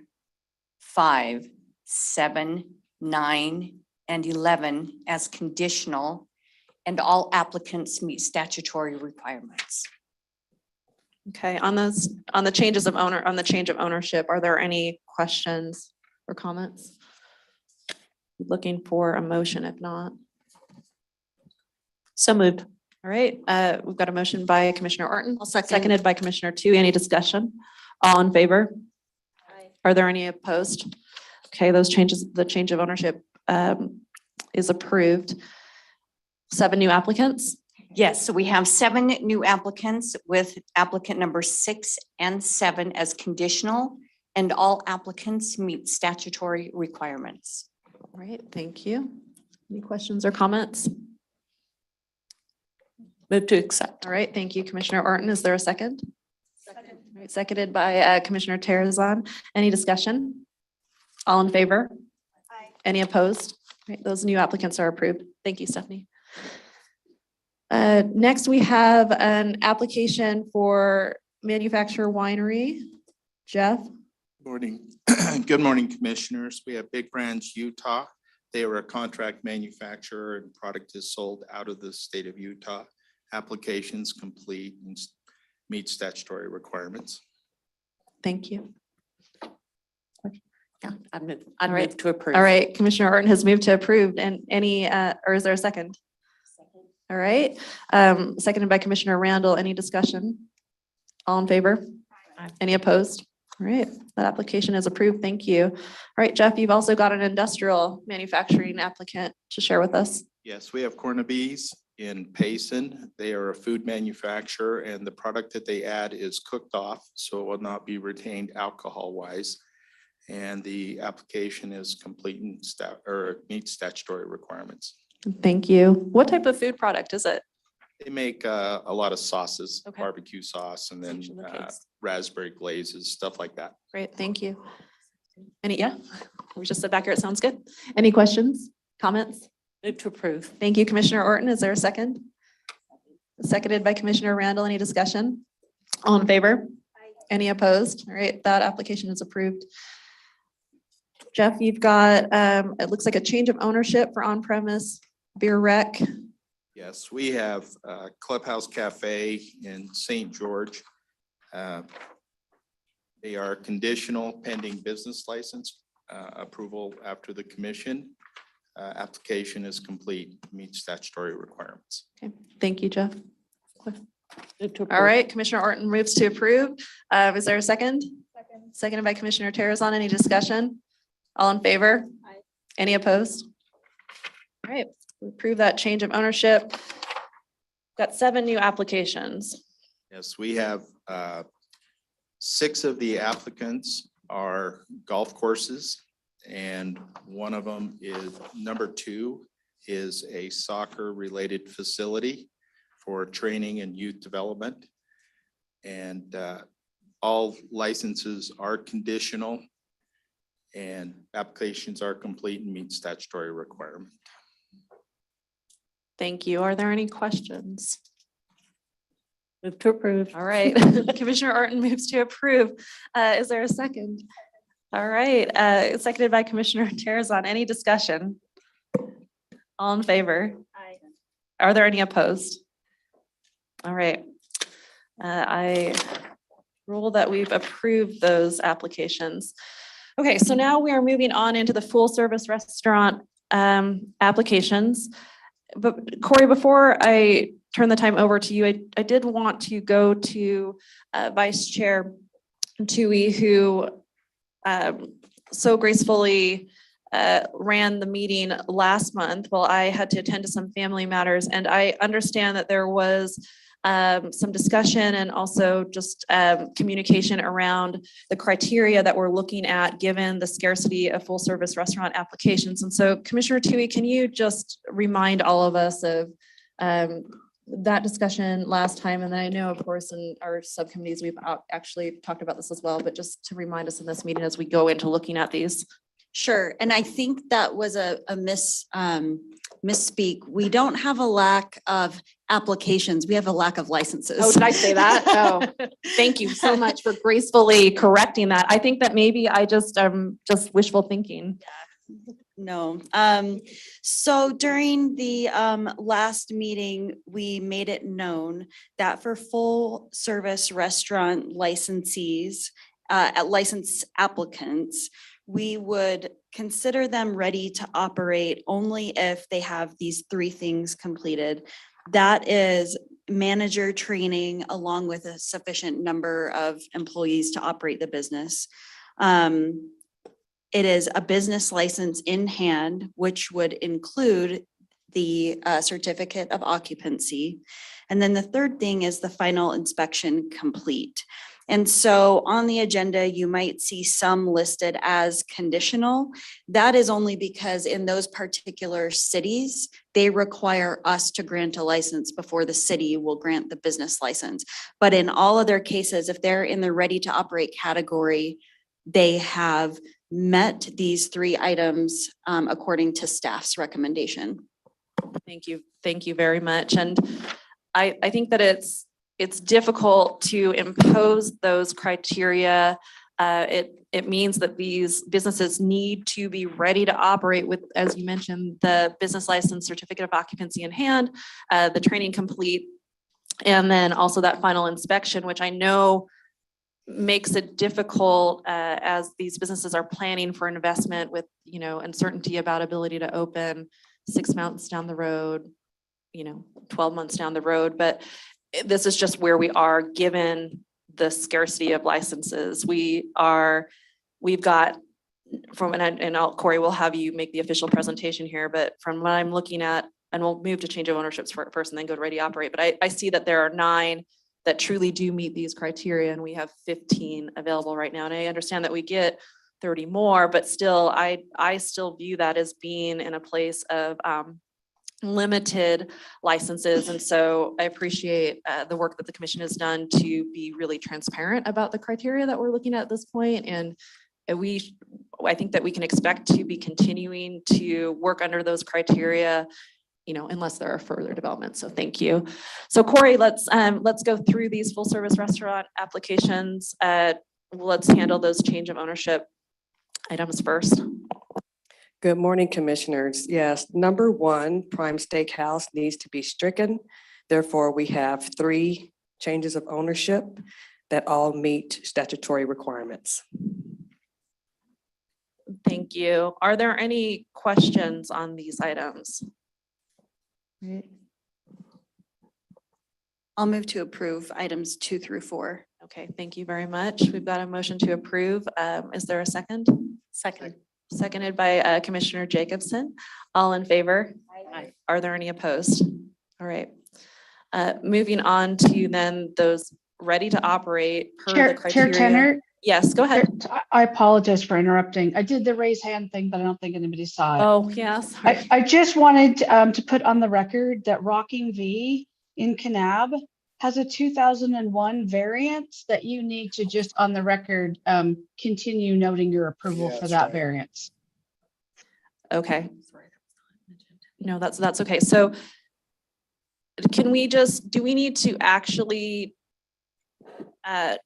5, 7, 9, and 11 as conditional, and all applicants meet statutory requirements. Okay, on the change of ownership, are there any questions or comments? Looking for a motion, if not. So moved. All right, we've got a motion by Commissioner Orton, seconded by Commissioner Tu. Any discussion? All in favor? Are there any opposed? Okay, the change of ownership is approved. 7 new applicants? Yes, so we have 7 new applicants with applicant number 6 and 7 as conditional, and all applicants meet statutory requirements. All right, thank you. Any questions or comments? Move to accept. All right, thank you, Commissioner Orton. Is there a second? Second. All right, seconded by Commissioner Terrazon. Any discussion? All in favor? Aye. Any opposed? All right, those new applicants are approved. Thank you, Stephanie. Next, we have an application for manufacturer winery. Jeff? Morning. Good morning, Commissioners. We have Big Branch Utah. They are a contract manufacturer and product is sold out of the state of Utah. Applications complete and meet statutory requirements. Thank you. Yeah, I'd move to approve. All right, Commissioner Orton has moved to approve, and or is there a second? All right, seconded by Commissioner Randall. Any discussion? All in favor? Any opposed? All right, that application is approved. Thank you. All right, Jeff, you've also got an industrial manufacturing applicant to share with us. Yes, we have Cornabees in Payson. They are a food manufacturer and the product that they add is cooked off, so it will not be retained alcohol wise. And the application is complete and meets statutory requirements. Thank you. What type of food product is it? They make a lot of sauces, Okay. barbecue sauce, and then Usually the case. raspberry glazes, stuff like that. Great, thank you. Yeah, we just sit back here. It sounds good. Any questions, comments? Move to approve. Thank you, Commissioner Orton. Is there a second? Seconded by Commissioner Randall. Any discussion? All in favor? Any opposed? All right, that application is approved. Jeff, you've got, it looks like a change of ownership for on-premise beer rec. Yes, we have Clubhouse Cafe in St. George. They are conditional pending business license approval after the commission. Application is complete, meets statutory requirements. Okay, thank you, Jeff. Move to approve. All right, Commissioner Orton moves to approve. Is there a second? Second. Seconded by Commissioner Terrazon. Any discussion? All in favor? Aye. Any opposed? All right, we approve that change of ownership. Got 7 new applications. Yes, we have 6 of the applicants are golf courses. And one of them is, number 2 is a soccer related facility for training and youth development. And all licenses are conditional and applications are complete and meet statutory requirement. Thank you. Are there any questions? Move to approve. All right. Commissioner Orton moves to approve. Is there a second? All right, seconded by Commissioner Terrazon. Any discussion? All in favor? Aye. Are there any opposed? All right. I rule that we've approved those applications. Okay, so now we are moving on into the full service restaurant applications. But Corey, before I turn the time over to you, I did want to go to Vice Chair Tui, who so gracefully ran the meeting last month while I had to attend to some family matters. And I understand that there was some discussion and also just communication around the criteria that we're looking at given the scarcity of full service restaurant applications. And so Commissioner Tui, can you just remind all of us of that discussion last time? And then I know, of course, in our subcommittees, we've actually talked about this as well, but just to remind us in this meeting as we go into looking at these. Sure, and I think that was a misspeak. We don't have a lack of applications. We have a lack of licenses. Oh, did I say that? Oh, thank you so much for gracefully correcting that. I think that maybe I just wishful thinking. No. So during the last meeting, we made it known that for full service restaurant licensees, license applicants, we would consider them ready to operate only if they have these 3 things completed. That is manager training along with a sufficient number of employees to operate the business. It is a business license in hand, which would include the certificate of occupancy. And then the third thing is the final inspection complete. And so on the agenda, you might see some listed as conditional. That is only because in those particular cities, they require us to grant a license before the city will grant the business license. But in all other cases, if they're in the ready to operate category, they have met these 3 items according to staff's recommendation. Thank you. Thank you very much. And I think that it's difficult to impose those criteria. It means that these businesses need to be ready to operate with, as you mentioned, the business license, certificate of occupancy in hand, the training complete, and then also that final inspection, which I know makes it difficult as these businesses are planning for investment with, uncertainty about ability to open 6 months down the road, 12 months down the road. But this is just where we are given the scarcity of licenses. We've got from, and Corey will have you make the official presentation here, but from what I'm looking at, and we'll move to change of ownerships first and then go to ready to operate. But I see that there are 9 that truly do meet these criteria, and we have 15 available right now. And I understand that we get 30 more, but still, I still view that as being in a place of limited licenses. And so I appreciate the work that the commission has done to be really transparent about the criteria that we're looking at this point. And I think that we can expect to be continuing to work under those criteria, unless there are further developments. So thank you. So Corey, let's go through these full service restaurant applications. Let's handle those change of ownership items first. Good morning, commissioners. Yes, number 1, Prime Steakhouse needs to be stricken. Therefore, we have 3 changes of ownership that all meet statutory requirements. Thank you. Are there any questions on these items? I'll move to approve items 2 through 4. Okay, thank you very much. We've got a motion to approve. Is there a second? Second. Seconded by Commissioner Jacobson. All in favor? Aye. Are there any opposed? All right. Moving on to then those ready to operate per the Chair criteria. Tenner, Yes, go ahead. I apologize for interrupting. I did the raise hand thing, but I don't think anybody saw it. Oh, yeah, sorry. I just wanted to put on the record that Rocking V in Kanab has a 2001 variant that you need to just on the record continue noting your approval Yeah, for that's that right. variance. Okay. No, that's okay. So can we just, do we need to actually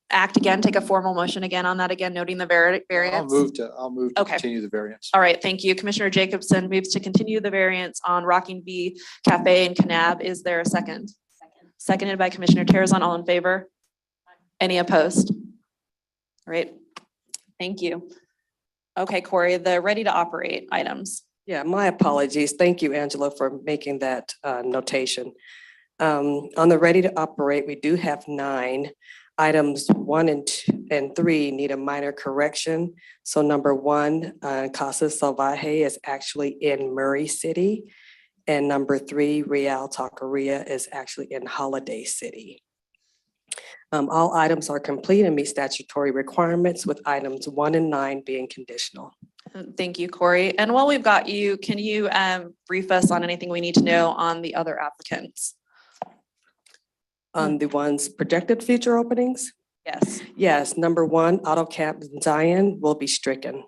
act again, take a formal motion again on that again, noting the variance? I'll move to Okay. continue the variance. All right, thank you. Commissioner Jacobson moves to continue the variance on Rocking V Cafe and Kanab. Is there a second? Seconded by Commissioner Terrazon. All in favor? Any opposed? All right, thank you. Okay, Corey, the ready to operate items. Yeah, my apologies. Thank you, Angela, for making that notation. On the ready to operate, we do have 9. Items 1 and 2 and 3 need a minor correction. So number 1, Casa Salvaje is actually in Murray City. And number 3, Real Taqueria is actually in Holiday City. All items are complete and meet statutory requirements, with items 1 and 9 being conditional. Thank you, Corey. And while we've got you, can you brief us on anything we need to know on the other applicants? On the ones projected future openings? Yes. Yes, number 1, AutoCap Zion will be stricken.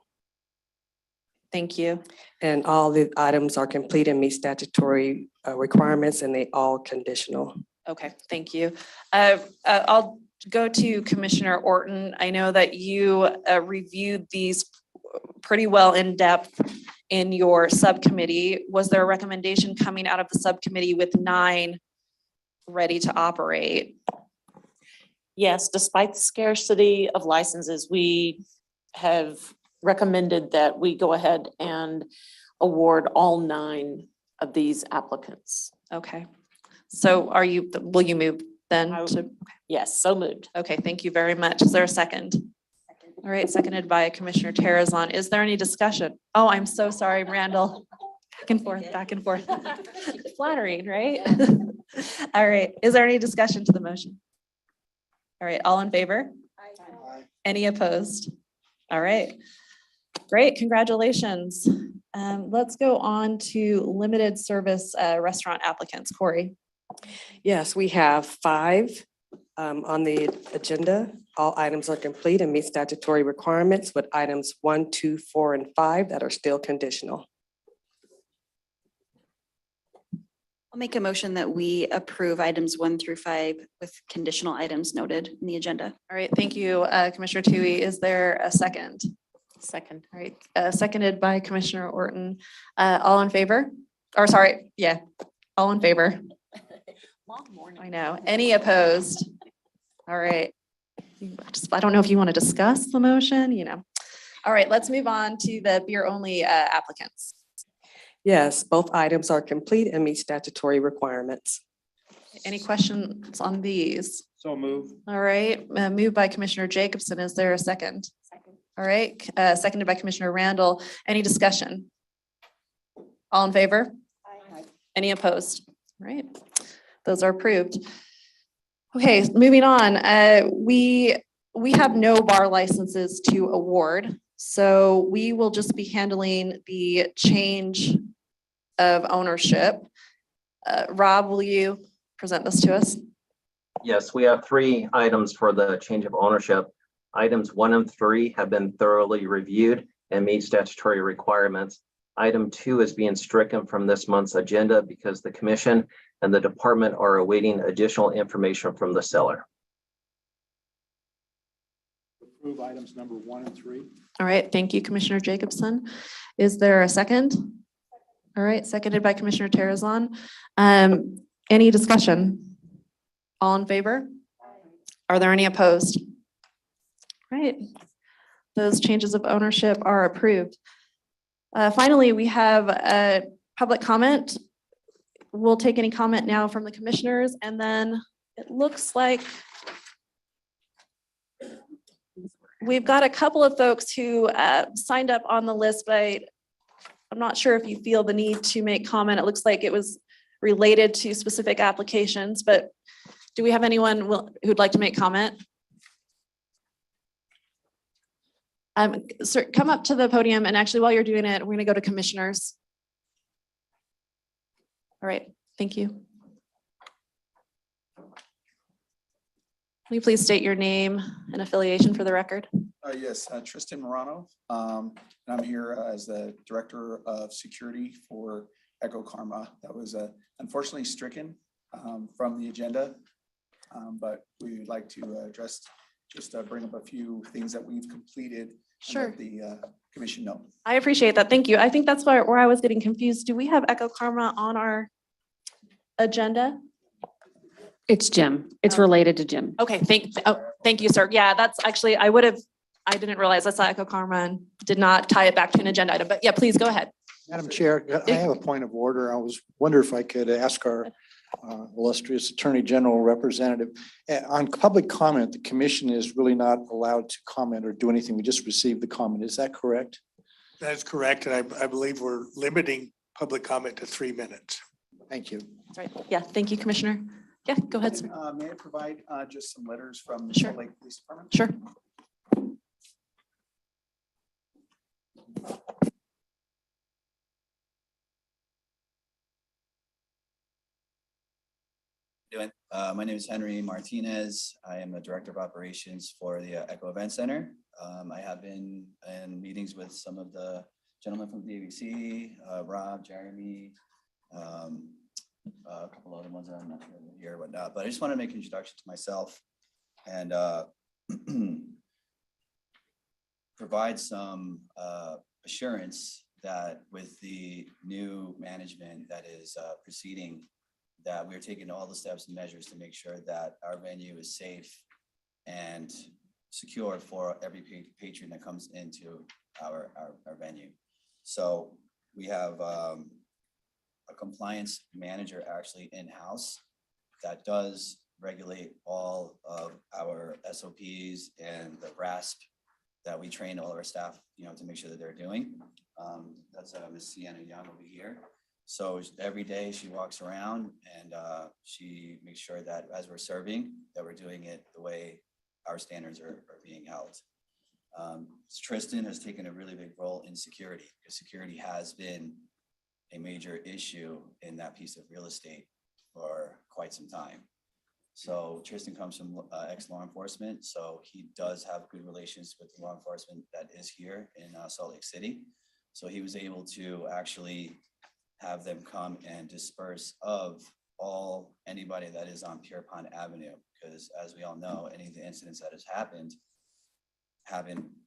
Thank you. And all the items are complete and meet statutory requirements, and they all conditional. Okay, thank you. I'll go to Commissioner Orton. I know that you reviewed these pretty well in depth in your subcommittee. Was there a recommendation coming out of the subcommittee with 9 ready to operate? Yes, despite the scarcity of licenses, we have recommended that we go ahead and award all 9 of these applicants. Okay. So will you move then to? Yes, so moved. Okay, thank you very much. Is there a second? All right, seconded by Commissioner Terrazon. Is there any discussion? Oh, I'm so sorry, Randall. Back and forth, back and forth. Flattering, right? All right, is there any discussion to the motion? All right, all in favor? Any opposed? All right, great, congratulations. Let's go on to limited service restaurant applicants. Corey. Yes, we have 5 on the agenda. All items are complete and meet statutory requirements, with items 1, 2, 4, and 5 that are still conditional. I'll make a motion that we approve items 1 through 5 with conditional items noted in the agenda. All right, thank you, Commissioner Tui. Is there a second? Second. All right, seconded by Commissioner Orton. All in favor? Or sorry, yeah, all in favor? I know. Any opposed? All right. I don't know if you want to discuss the motion, All right, let's move on to the beer only applicants. Yes, both items are complete and meet statutory requirements. Any questions on these? So move. All right, moved by Commissioner Jacobson. Is there a second? Second. All right, seconded by Commissioner Randall. Any discussion? All in favor? Aye. Any opposed? All right, those are approved. Okay, moving on. We have no bar licenses to award, so we will just be handling the change of ownership. Rob, will you present this to us? Yes, we have 3 items for the change of ownership. Items 1 and 3 have been thoroughly reviewed and meet statutory requirements. Item 2 is being stricken from this month's agenda because the commission and the department are awaiting additional information from the seller. Approve items number 1 and 3. All right, thank you, Commissioner Jacobson. Is there a second? All right, seconded by Commissioner Terrazon. Any discussion? All in favor? Are there any opposed? Right, those changes of ownership are approved. Finally, we have a public comment. We'll take any comment now from the commissioners, and then it looks like we've got a couple of folks who signed up on the list, but I'm not sure if you feel the need to make comment. It looks like it was related to specific applications, but do we have anyone who'd like to make comment? Sir, come up to the podium, and actually while you're doing it, we're gonna go to commissioners. All right, thank you. Will you please state your name and affiliation for the record? Yes, Tristan Morano. And I'm here as the Director of Security for Echo Karma. That was unfortunately stricken from the agenda. But we would like to address, just bring up a few things that we've completed. Sure. And let the commission know. I appreciate that. Thank you. I think that's where I was getting confused. Do we have Echo Karma on our agenda? It's Jim. It's related to Jim. Okay, thank you, sir. Yeah, that's actually, I didn't realize I saw Echo Karma and did not tie it back to an agenda item, but yeah, please go ahead. Madam Chair, I have a point of order. I wonder if I could ask our illustrious Attorney General representative. On public comment, the commission is really not allowed to comment or do anything. We just received the comment. Is that correct? That's correct. And I believe we're limiting public comment to 3 minutes. Thank you. That's right. Yeah, thank you, Commissioner. Yeah, go ahead, sir. May I provide just some letters from the Sure. Salt Lake Police Department? Sure. Doing. My name is Henry Martinez. I am the Director of Operations for the Echo Event Center. I have been in meetings with some of the gentlemen from the DVC, Rob, Jeremy, a couple other ones that I'm not sure here or whatnot, but I just want to make an introduction to myself and provide some assurance that with the new management that is proceeding, that we're taking all the steps and measures to make sure that our venue is safe and secure for every patron that comes into our venue. So we have a compliance manager actually in-house that does regulate all of our SOPs and the RASP that we train all of our staff, to make sure that they're doing. That's Ms. Sienna Young over here. So every day she walks around and she makes sure that as we're serving, that we're doing it the way our standards are being held. Tristan has taken a really big role in security, because security has been a major issue in that piece of real estate for quite some time. So Tristan comes from ex-law enforcement, so he does have good relations with the law enforcement that is here in Salt Lake City. So he was able to actually have them come and disperse of anybody that is on Pierpont Avenue, because as we all know, any of the incidents that has happened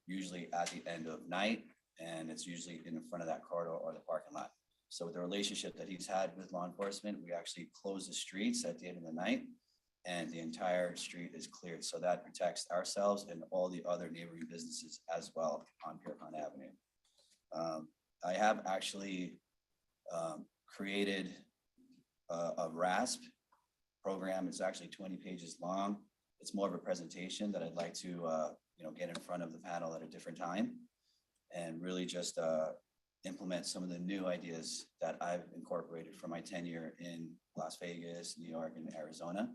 usually at the end of night, and it's usually in front of that corridor or the parking lot. So with the relationship that he's had with law enforcement, we actually close the streets at the end of the night, and the entire street is cleared. So that protects ourselves and all the other neighboring businesses as well on Pierpont Avenue. I have actually created a RASP program. It's actually 20 pages long. It's more of a presentation that I'd like to get in front of the panel at a different time and really just implement some of the new ideas that I've incorporated from my tenure in Las Vegas, New York, and Arizona.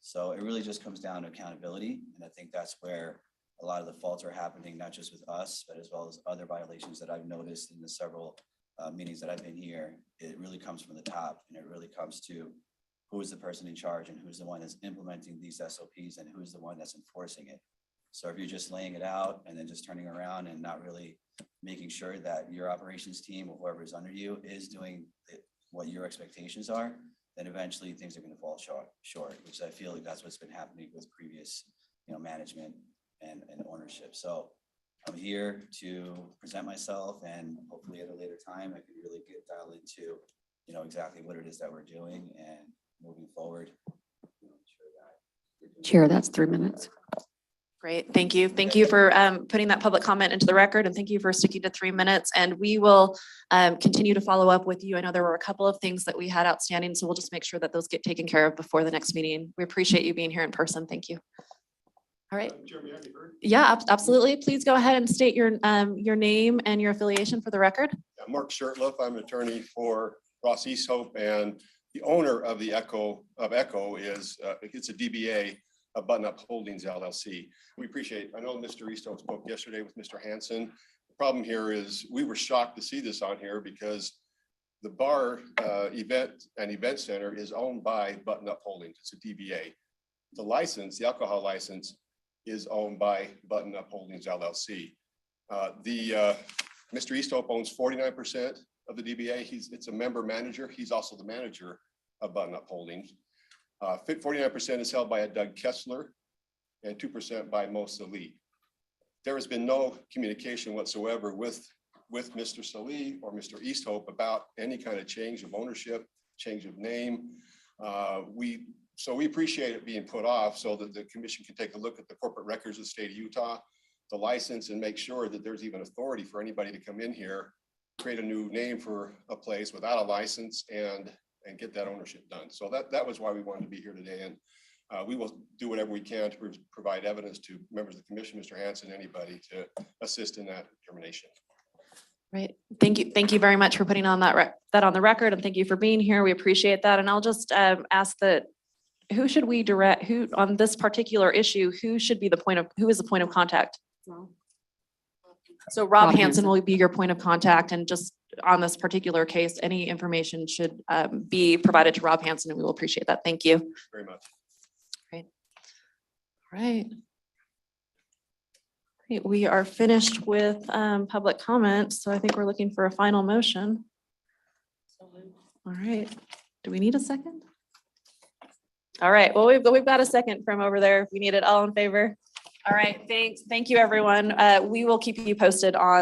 So it really just comes down to accountability. And I think that's where a lot of the faults are happening, not just with us, but as well as other violations that I've noticed in the several meetings that I've been here. It really comes from the top, and it really comes to who is the person in charge and who's the one that's implementing these SOPs and who's the one that's enforcing it. So if you're just laying it out and then just turning around and not really making sure that your operations team or whoever is under you is doing what your expectations are, then eventually things are going to fall short, which I feel like that's what's been happening with previous, management and ownership. So I'm here to present myself, and hopefully at a later time, I can really get dialed into, exactly what it is that we're doing and moving forward. Chair, that's 3 minutes. Great, thank you. Thank you for putting that public comment into the record, and thank you for sticking to 3 minutes. And we will continue to follow up with you. I know there were a couple of things that we had outstanding, so we'll just make sure that those get taken care of before the next meeting. We appreciate you being here in person. Thank you. All right. Yeah, absolutely. Please go ahead and state your name and your affiliation for the record. Mark Shurtleff. I'm an attorney for Ross Easthope and the owner of the Echo is, it's a DBA of Button Up Holdings LLC. We appreciate, I know Mr. Easto spoke yesterday with Mr. Hanson. The problem here is we were shocked to see this on here because the bar event center is owned by Button Up Holdings. It's a DBA. The license, the alcohol license, is owned by Button Up Holdings LLC. Mr. Easthope owns 49% of the DBA. It's a member manager. He's also the manager of Button Up Holdings. 49% is held by a Doug Kessler and 2% by Mo Salih. There has been no communication whatsoever with Mr. Salih or Mr. Easthope about any kind of change of ownership, change of name. So we appreciate it being put off so that the commission can take a look at the corporate records of the state of Utah, the license, and make sure that there's even authority for anybody to come in here, create a new name for a place without a license and get that ownership done. So that was why we wanted to be here today. And we will do whatever we can to provide evidence to members of the commission, Mr. Hanson, anybody to assist in that determination. Right. Thank you. Thank you very much for putting on that on the record, and thank you for being here. We appreciate that. And I'll just ask that who should we direct, who on this particular issue, who is the point of contact? So Rob Hanson will be your point of contact, and just on this particular case, any information should be provided to Rob Hanson, and we will appreciate that. Thank you. Very much. Great. All right. Great. We are finished with public comment, so I think we're looking for a final motion. All right. Do we need a second? All right. Well, we've got a second from over there. If we need it, all in favor. All right. Thanks. Thank you, everyone. We will keep you posted on